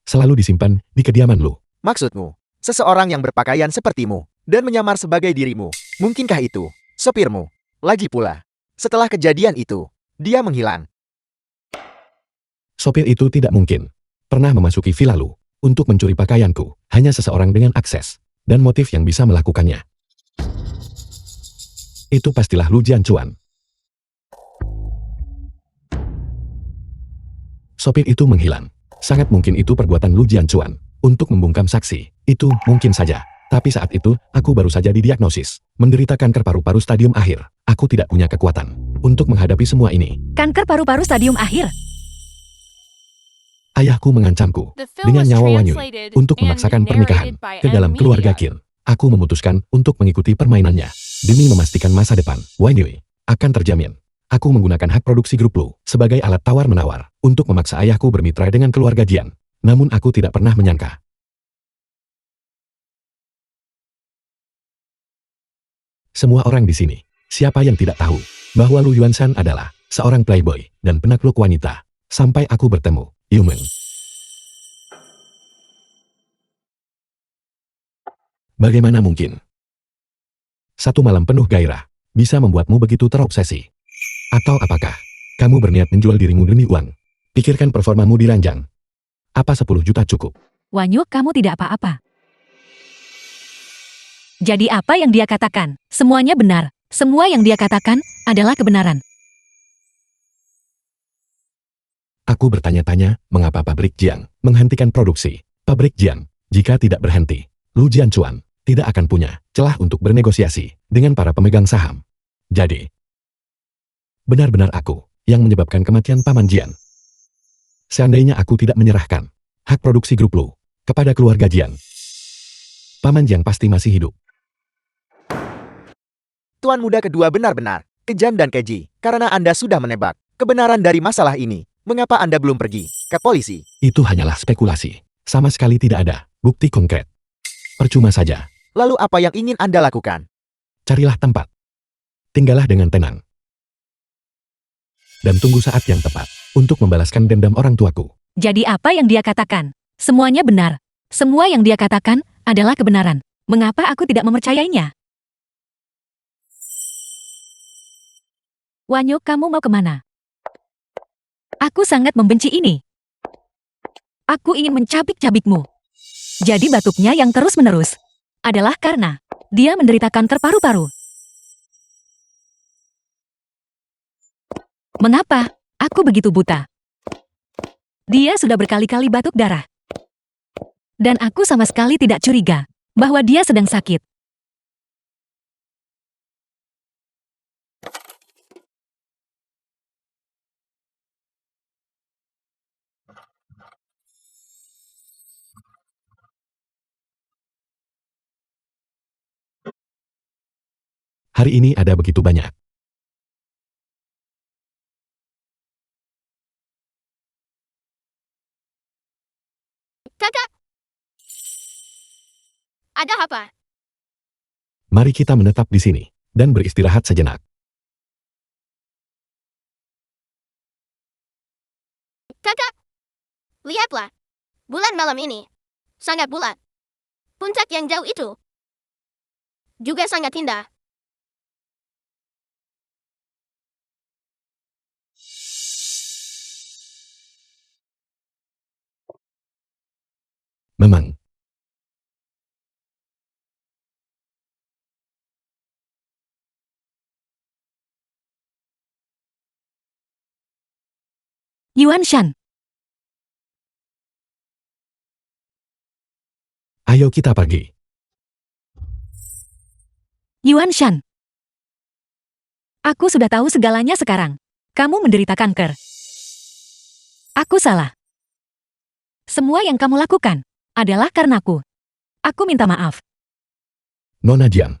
selalu disimpan di kediaman Lu. maksudmu seseorang yang berpakaian sepertimu dan menyamar sebagai dirimu. Mungkinkah itu sopirmu? Lagi pula, setelah kejadian itu, dia menghilang. Sopir itu tidak mungkin pernah memasuki villa Lu untuk mencuri pakaianku. Hanya seseorang dengan akses dan motif yang bisa melakukannya. Itu pastilah Lu Jianchuan. Sopir itu menghilang. Sangat mungkin itu perbuatan Lu Jianchuan untuk membungkam saksi. Itu mungkin saja. Tapi saat itu, aku baru saja didiagnosis menderita kanker paru-paru stadium akhir. Aku tidak punya kekuatan untuk menghadapi semua ini. Kanker paru-paru stadium akhir. Ayahku mengancamku The film dengan was nyawa Wanyui translated untuk and memaksakan pernikahan narrated by ke dalam M keluarga Media. Qin. Aku memutuskan untuk mengikuti permainannya demi memastikan masa depan Wanyui akan terjamin. Aku menggunakan hak produksi grup Lu sebagai alat tawar-menawar untuk memaksa ayahku bermitra dengan keluarga Jian. Namun aku tidak pernah menyangka. Semua orang di sini, siapa yang tidak tahu bahwa Lu Yuanshan adalah seorang playboy dan penakluk wanita. Sampai aku bertemu Yumen. Bagaimana mungkin? Satu malam penuh gairah bisa membuatmu begitu terobsesi. Atau apakah kamu berniat menjual dirimu demi uang? Pikirkan performamu di ranjang. Apa 10 juta cukup? Wanyuk, kamu tidak apa-apa. Jadi apa yang dia katakan? Semuanya benar. Semua yang dia katakan adalah kebenaran. Aku bertanya-tanya mengapa pabrik Jian menghentikan produksi. Pabrik Jian, jika tidak berhenti, Lu Jianchuan tidak akan punya celah untuk bernegosiasi dengan para pemegang saham. Jadi, benar-benar aku yang menyebabkan kematian Paman Jian. Seandainya aku tidak menyerahkan hak produksi grup Lu kepada keluarga Jian, Paman Jian pasti masih hidup. Tuan muda kedua benar-benar kejam dan keji karena Anda sudah menebak kebenaran dari masalah ini. Mengapa Anda belum pergi ke polisi? Itu hanyalah spekulasi. Sama sekali tidak ada bukti konkret. Percuma saja. Lalu apa yang ingin Anda lakukan? Carilah tempat. Tinggallah dengan tenang. Dan tunggu saat yang tepat untuk membalaskan dendam orang tuaku. Jadi apa yang dia katakan? Semuanya benar. Semua yang dia katakan adalah kebenaran. Mengapa aku tidak mempercayainya? Wanyuk, kamu mau kemana? Aku sangat membenci ini. Aku ingin mencabik-cabikmu. Jadi batuknya yang terus-menerus adalah karena dia menderita kanker paru-paru. Mengapa aku begitu buta? Dia sudah berkali-kali batuk darah. Dan aku sama sekali tidak curiga bahwa dia sedang sakit. Hari ini ada begitu banyak. Kakak, ada apa? Mari kita menetap di sini dan beristirahat sejenak. Kakak, lihatlah. Bulan malam ini sangat bulat. Puncak yang jauh itu juga sangat indah. Memang, Yuanshan, ayo kita pergi. Yuanshan. Aku sudah tahu segalanya sekarang. Kamu menderita kanker. Aku salah. Semua yang kamu lakukan adalah karenaku. Aku minta maaf. Nona Jian,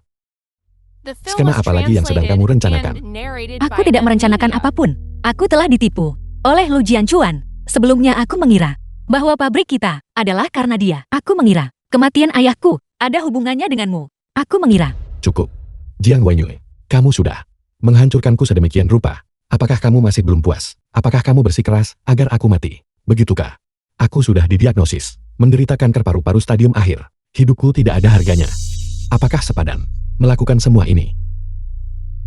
The film Skema was apa lagi yang sedang kamu rencanakan? translated and narrated Aku by tidak M merencanakan Media. apapun. Aku telah ditipu oleh Lu Jianchuan. Sebelumnya aku mengira bahwa pabrik kita adalah karena dia. Aku mengira kematian ayahku ada hubungannya denganmu. Aku mengira. cukup. Jiang Wenyue, kamu sudah menghancurkanku sedemikian rupa. Apakah kamu masih belum puas? Apakah kamu bersikeras agar aku mati? Begitukah? Aku sudah didiagnosis menderita kanker paru-paru stadium akhir. Hidupku tidak ada harganya. Apakah sepadan melakukan semua ini?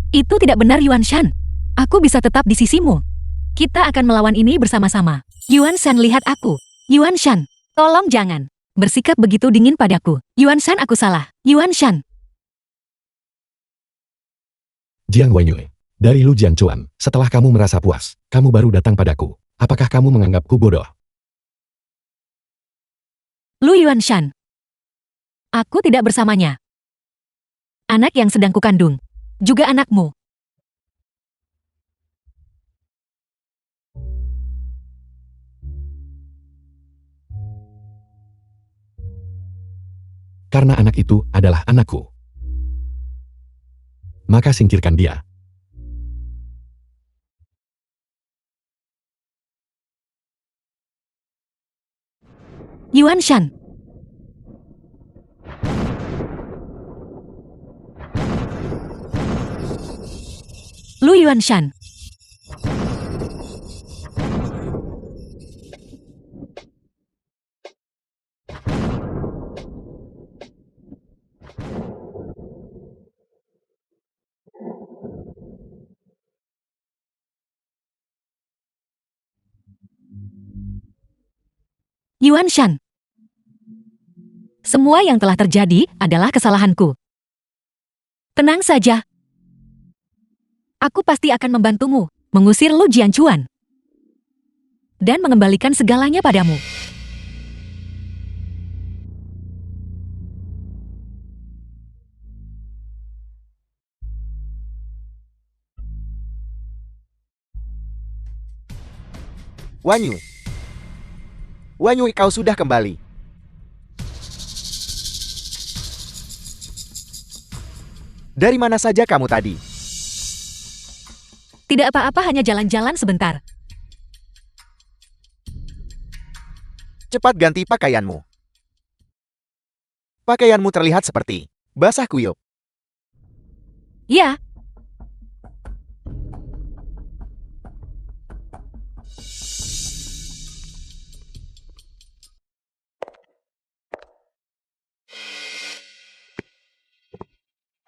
Itu tidak benar, Yuanshan. Aku bisa tetap di sisimu. Kita akan melawan ini bersama-sama. Yuanshan, lihat aku. Yuanshan, tolong jangan bersikap begitu dingin padaku. Yuanshan, aku salah. Yuanshan. Jiang Wenyue, dari Lu Jianchuan, setelah kamu merasa puas, kamu baru datang padaku. Apakah kamu menganggapku bodoh? Lu Yuanshan. Aku tidak bersamanya. Anak yang sedang kukandung. Juga anakmu. karena anak itu adalah anakku. Maka singkirkan dia. Yuan Shan. Lu Yuan Shan. Yuan Shan. Semua yang telah terjadi adalah kesalahanku. Tenang saja. Aku pasti akan membantumu mengusir Lu Jianchuan dan mengembalikan segalanya padamu. Wanyu. Wanyu, kau sudah kembali. Dari mana saja kamu tadi? Tidak apa-apa, hanya jalan-jalan sebentar. Cepat ganti pakaianmu. Pakaianmu terlihat seperti basah kuyup. Ya,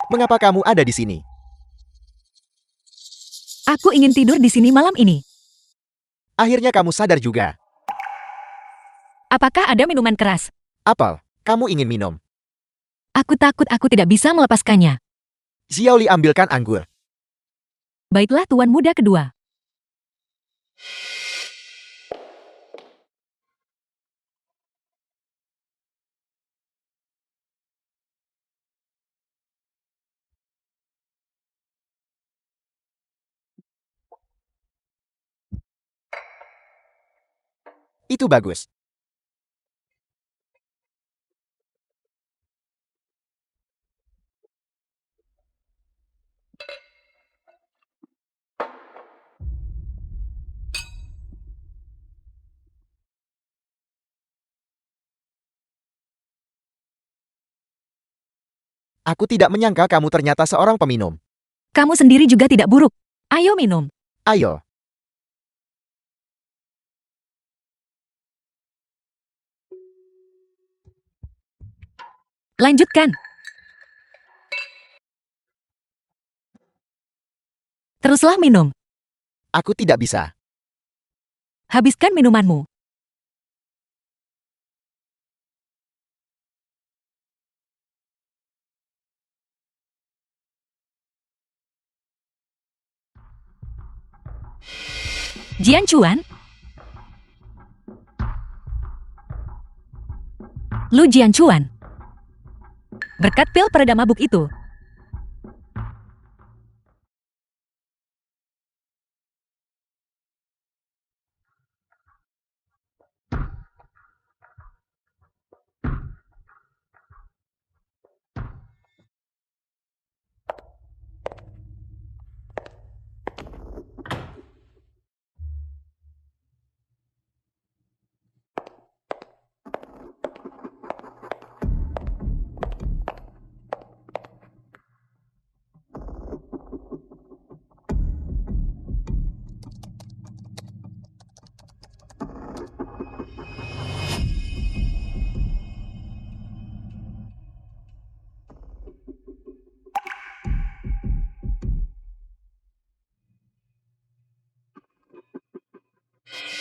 Mengapa kamu ada di sini? aku ingin tidur di sini malam ini. Akhirnya kamu sadar juga. Apakah ada minuman keras? Apel, kamu ingin minum? Aku takut aku tidak bisa melepaskannya. Xiaoli, ambilkan anggur. Baiklah, tuan muda kedua. Itu bagus. Aku tidak menyangka kamu ternyata seorang peminum. Kamu sendiri juga tidak buruk. Ayo minum. Ayo. Lanjutkan. Teruslah minum. Aku tidak bisa. Habiskan minumanmu. Jianchuan? Lu Jianchuan. Berkat pil peredam mabuk itu,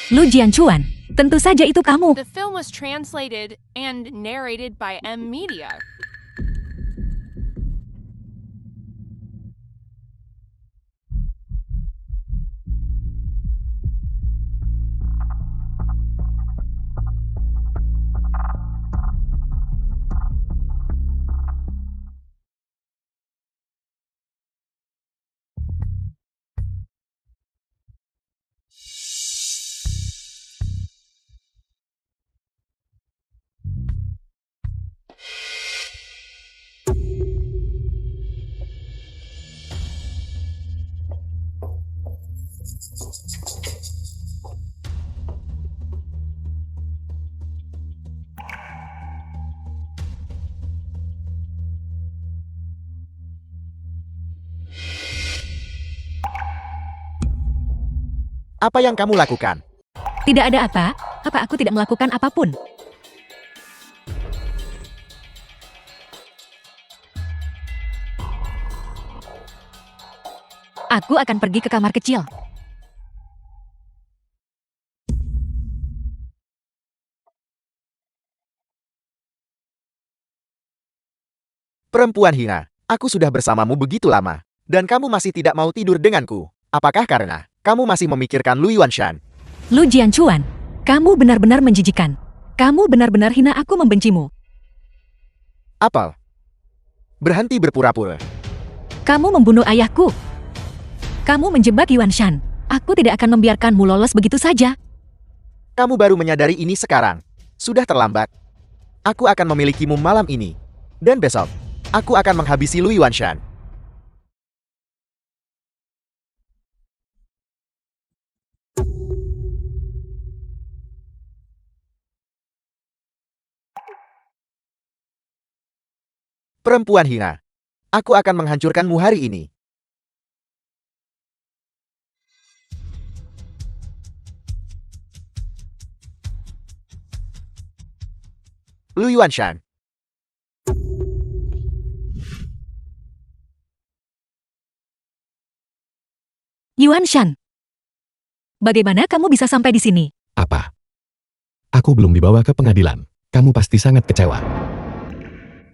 Lu Jianchuan. Tentu saja itu kamu. The film was translated and narrated by M Media. Apa yang kamu lakukan? Tidak ada apa, aku tidak melakukan apapun. Aku akan pergi ke kamar kecil. Perempuan hina, aku sudah bersamamu begitu lama, dan kamu masih tidak mau tidur denganku. Apakah karena kamu masih memikirkan Lu Yuanshan? Lu Jianchuan, kamu benar-benar menjijikan. Kamu benar-benar hina, aku membencimu. Apel, berhenti berpura-pura. Kamu membunuh ayahku. Kamu menjebak Yuanshan. Aku tidak akan membiarkanmu lolos begitu saja. Kamu baru menyadari ini sekarang. Sudah terlambat. Aku akan memilikimu malam ini. Dan besok, aku akan menghabisi Lu Yuanshan. Perempuan hina, aku akan menghancurkanmu hari ini. Lu Yuanshan. Yuanshan, bagaimana kamu bisa sampai di sini? Apa? Aku belum dibawa ke pengadilan. Kamu pasti sangat kecewa.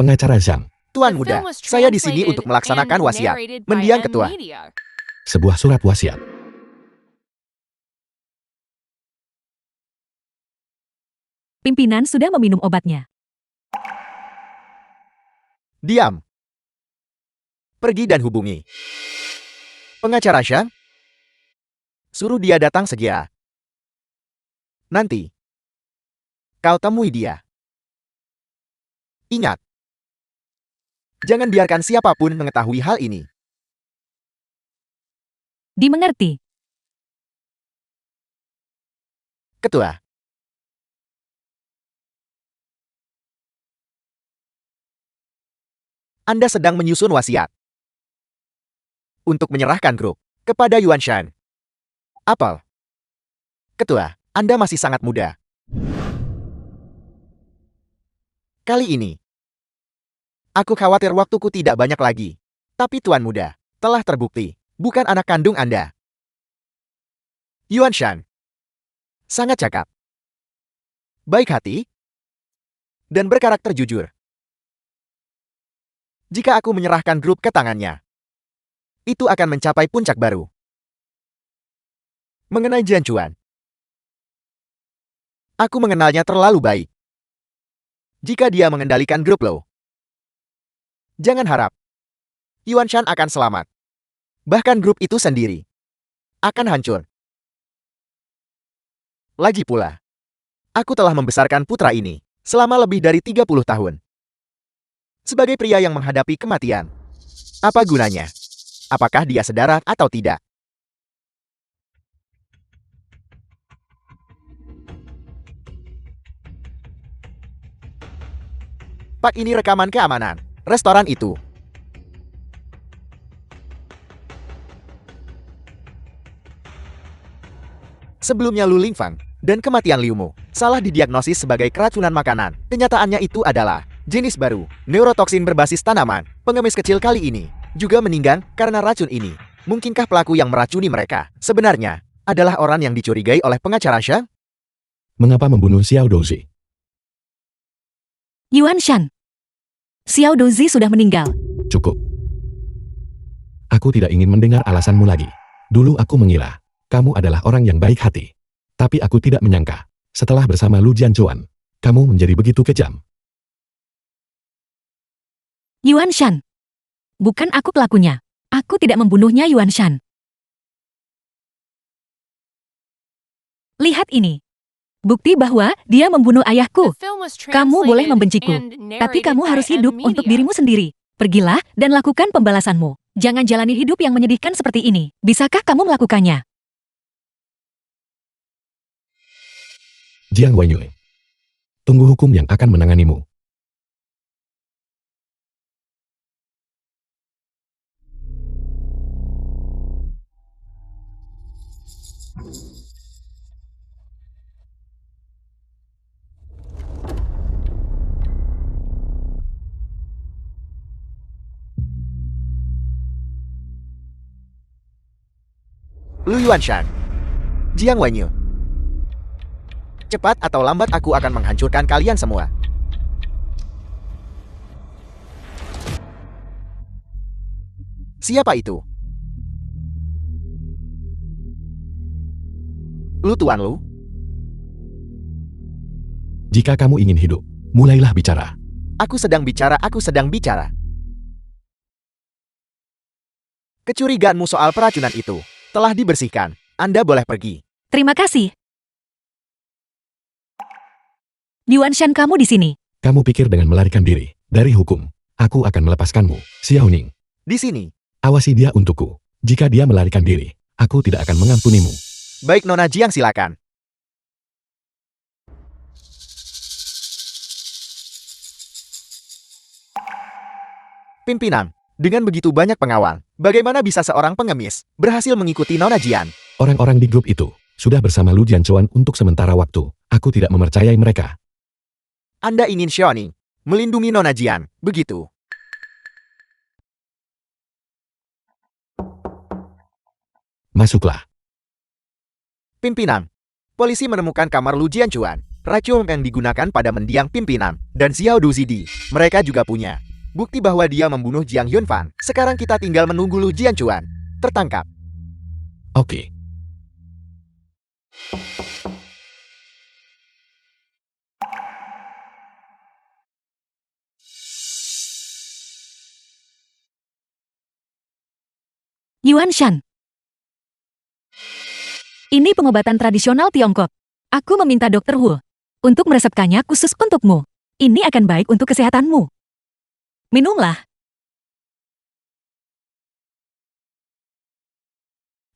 Pengacara Zhang, Tuan The muda, film was saya di sini translated untuk melaksanakan and wasiat. narrated by Mendiang M ketua. Media. sebuah surat wasiat. Pimpinan sudah meminum obatnya. Diam. Pergi dan hubungi pengacara Zhang. Suruh dia datang segera. Nanti, kau temui dia. Ingat, jangan biarkan siapapun mengetahui hal ini. Dimengerti. Ketua. Anda sedang menyusun wasiat untuk menyerahkan grup kepada Yuanshan. Apel. Ketua, Anda masih sangat muda. Kali ini, aku khawatir waktuku tidak banyak lagi. Tapi Tuan Muda, telah terbukti, bukan anak kandung Anda. Yuanshan. Sangat cakap. Baik hati. Dan berkarakter jujur. Jika aku menyerahkan grup ke tangannya, itu akan mencapai puncak baru. Mengenai Jianchuan, aku mengenalnya terlalu baik. Jika dia mengendalikan grup Lo, jangan harap Yuanshan akan selamat. Bahkan grup itu sendiri akan hancur. Lagi pula, aku telah membesarkan putra ini selama lebih dari 30 tahun. Sebagai pria yang menghadapi kematian, apa gunanya? Apakah dia sedara atau tidak? Pak, ini rekaman keamanan restoran itu. Sebelumnya Lu Lingfang dan kematian Liu Mu salah didiagnosis sebagai keracunan makanan. Kenyataannya itu adalah jenis baru, neurotoksin berbasis tanaman. Pengemis kecil kali ini juga meninggal karena racun ini. Mungkinkah pelaku yang meracuni mereka sebenarnya adalah orang yang dicurigai oleh pengacara Zhang? Mengapa membunuh Xiao Douzi? Yuanshan. Xiao Douzi sudah meninggal. Cukup. Aku tidak ingin mendengar alasanmu lagi. Dulu aku mengira kamu adalah orang yang baik hati. Tapi aku tidak menyangka, setelah bersama Lu Jianchuan, kamu menjadi begitu kejam. Yuanshan. Bukan aku pelakunya. Aku tidak membunuhnya, Yuanshan. Lihat ini. Bukti bahwa dia membunuh ayahku. The film was Kamu boleh translated membenciku, and tapi narrated kamu by harus M hidup untuk Media. dirimu sendiri. Pergilah dan lakukan pembalasanmu. Jangan jalani hidup yang menyedihkan seperti ini. Bisakah kamu melakukannya? Jiang Wenyue. Tunggu hukum yang akan menanganimu. Lu Yuanshan. Jiang Wenyu. Cepat atau lambat aku akan menghancurkan kalian semua. Siapa itu? Lu Tuan Lu? Jika kamu ingin hidup, mulailah bicara. Aku sedang bicara, aku sedang bicara. Kecurigaanmu soal peracunan itu telah dibersihkan. Anda boleh pergi. Terima kasih. Yuanshan, kamu di sini. Kamu pikir dengan melarikan diri dari hukum, aku akan melepaskanmu, Xiaoning. Di sini. Awasi dia untukku. Jika dia melarikan diri, aku tidak akan mengampunimu. Baik Nona Jiang, silakan. Pimpinan, dengan begitu banyak pengawal, bagaimana bisa seorang pengemis berhasil mengikuti Nona Jian? Orang-orang di grup itu sudah bersama Lu Jianchuan untuk sementara waktu. Aku tidak mempercayai mereka. Anda ingin Xiaoning melindungi Nona Jian, begitu? Masuklah. Pimpinan, polisi menemukan kamar Lu Jianchuan, racun yang digunakan pada mendiang pimpinan, dan Xiao Duzidi. Mereka juga punya bukti bahwa dia membunuh Jiang Yunfan. Sekarang kita tinggal menunggu Lu Jianchuan tertangkap. Oke. Yuanshan. Ini pengobatan tradisional Tiongkok. Aku meminta Dr. Hu untuk meresepkannya khusus untukmu. Ini akan baik untuk kesehatanmu. Minumlah.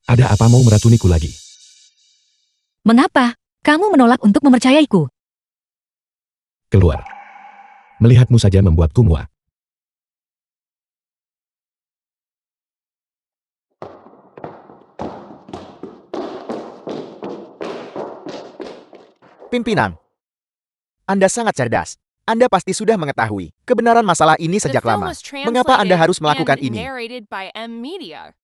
Ada apa mau meracuniku lagi? Mengapa kamu menolak untuk mempercayaiku? Keluar. Melihatmu saja membuatku muak. Pimpinan, Anda sangat cerdas. Anda pasti sudah mengetahui kebenaran masalah ini The sejak film lama. was Mengapa Anda translated harus melakukan and ini? narrated by M Media.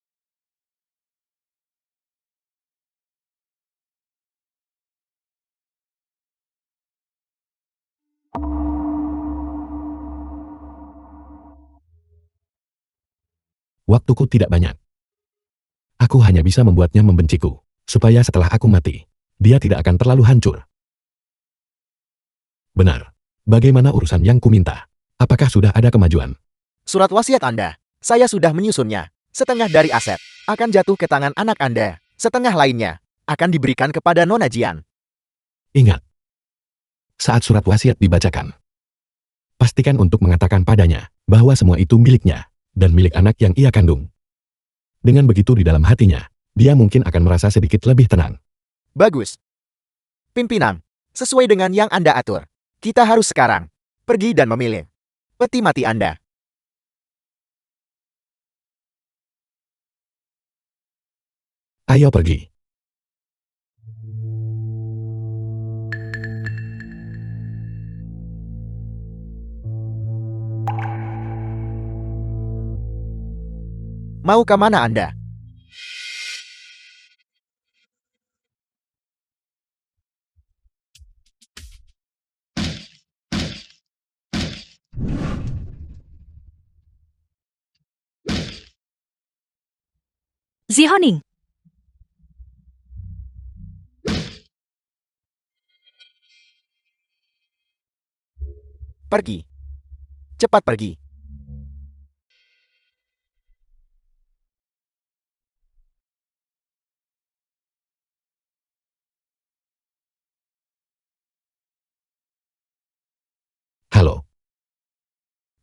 Waktuku tidak banyak. Aku hanya bisa membuatnya membenciku, supaya setelah aku mati, dia tidak akan terlalu hancur. Benar. Bagaimana urusan yang kuminta? Apakah sudah ada kemajuan? Surat wasiat Anda, saya sudah menyusunnya. Setengah dari aset akan jatuh ke tangan anak Anda. Setengah lainnya akan diberikan kepada Nona Jian. Ingat, saat surat wasiat dibacakan, pastikan untuk mengatakan padanya bahwa semua itu miliknya dan milik anak yang ia kandung. Dengan begitu di dalam hatinya, dia mungkin akan merasa sedikit lebih tenang. Bagus. Pimpinan, sesuai dengan yang Anda atur, kita harus sekarang pergi dan memilih peti mati Anda. Ayo pergi. Mau ke mana Anda? Zihoning. Pergi. Cepat pergi. Halo.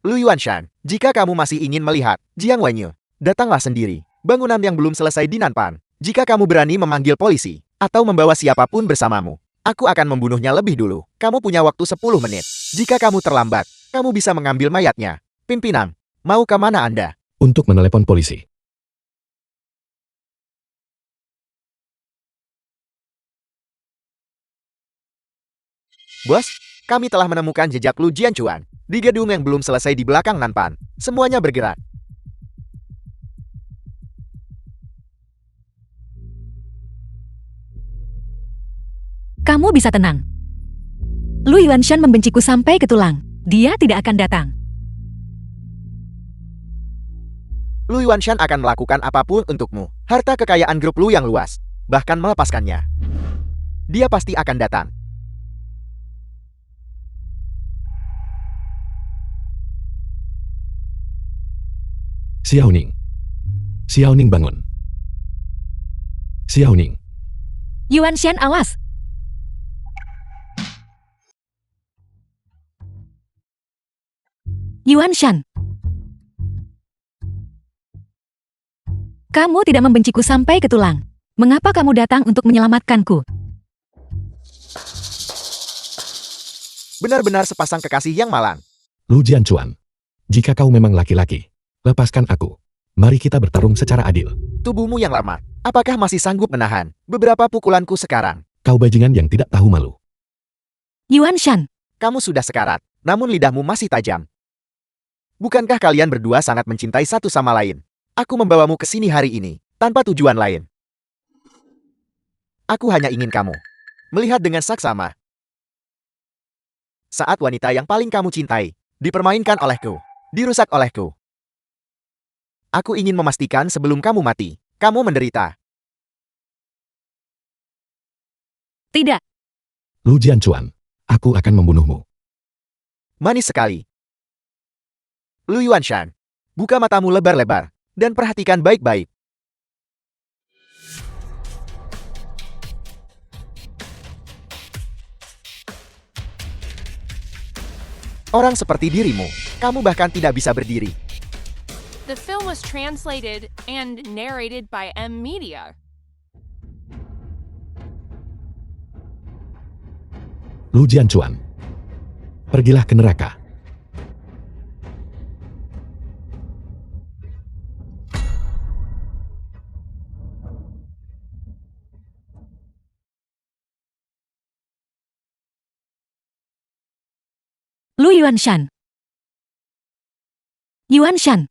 Lu Yuanshan, jika kamu masih ingin melihat Jiang Wenyu, datanglah sendiri. Bangunan yang belum selesai di Nanpan. Jika kamu berani memanggil polisi atau membawa siapapun bersamamu, aku akan membunuhnya lebih dulu. Kamu punya waktu 10 menit. Jika kamu terlambat, kamu bisa mengambil mayatnya. Pimpinan, mau ke mana Anda? Untuk menelepon polisi. Bos, kami telah menemukan jejak Lu Jianchuan di gedung yang belum selesai di belakang Nanpan. Semuanya bergerak. Kamu bisa tenang. Lu Yuanshan membenciku sampai ke tulang. Dia tidak akan datang. Lu Yuanshan akan melakukan apapun untukmu. Harta kekayaan grup Lu yang luas. Bahkan melepaskannya. Dia pasti akan datang. Xiaoning. Xiaoning bangun. Xiaoning. Yuanshan, awas. Yuanshan. Kamu tidak membenciku sampai ke tulang. Mengapa kamu datang untuk menyelamatkanku? Benar-benar sepasang kekasih yang malang. Lu Jianchuan. Jika kau memang laki-laki, lepaskan aku. Mari kita bertarung secara adil. Tubuhmu yang lemah. Apakah masih sanggup menahan beberapa pukulanku sekarang? Kau bajingan yang tidak tahu malu. Yuanshan. Kamu sudah sekarat, namun lidahmu masih tajam. Bukankah kalian berdua sangat mencintai satu sama lain? Aku membawamu ke sini hari ini, tanpa tujuan lain. Aku hanya ingin kamu melihat dengan saksama. Saat wanita yang paling kamu cintai dipermainkan olehku, dirusak olehku. Aku ingin memastikan sebelum kamu mati, kamu menderita. Tidak. Lu Jianchuan, aku akan membunuhmu. Manis sekali. Lu Yuanshan, buka matamu lebar-lebar dan perhatikan baik-baik. Orang seperti dirimu, kamu bahkan tidak bisa berdiri. The film was translated and narrated by M Media. Lu Jianchuan, pergilah ke neraka. Lu Yuanshan. Yuanshan.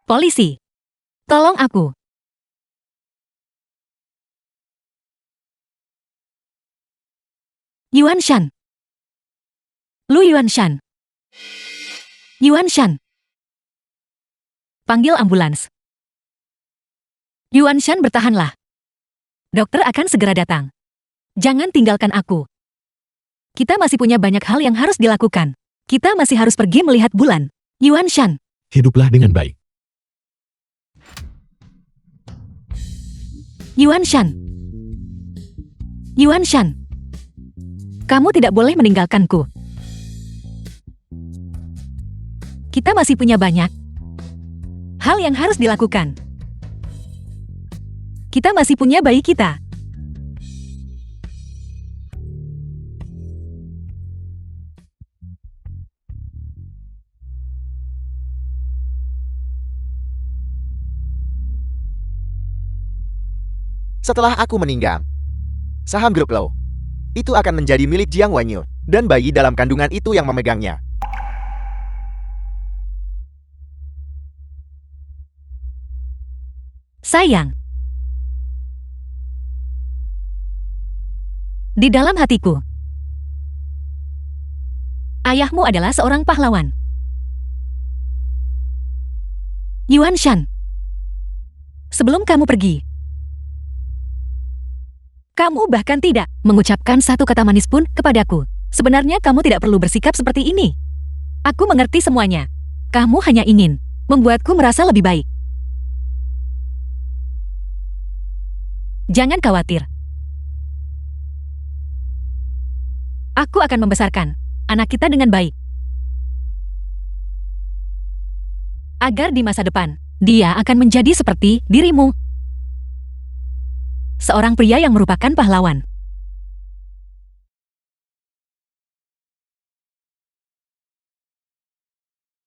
Polisi. Tolong aku. Yuanshan. Lu Yuanshan. Yuanshan. Panggil ambulans. Yuanshan, bertahanlah. Dokter akan segera datang. Jangan tinggalkan aku. Kita masih punya banyak hal yang harus dilakukan. Kita masih harus pergi melihat bulan. Yuanshan. Hiduplah dengan baik. Yuanshan. Yuanshan. Kamu tidak boleh meninggalkanku. Kita masih punya banyak hal yang harus dilakukan. Kita masih punya bayi kita. Setelah aku meninggal, saham grup Lo itu akan menjadi milik Jiang Wanyu dan bayi dalam kandungan itu yang memegangnya. Sayang. Di dalam hatiku, ayahmu adalah seorang pahlawan. Yuanshan. Sebelum kamu pergi, kamu bahkan tidak mengucapkan satu kata manis pun kepadaku. Sebenarnya kamu tidak perlu bersikap seperti ini. Aku mengerti semuanya. Kamu hanya ingin membuatku merasa lebih baik. Jangan khawatir. Aku akan membesarkan anak kita dengan baik. Agar di masa depan, dia akan menjadi seperti dirimu. Seorang pria yang merupakan pahlawan.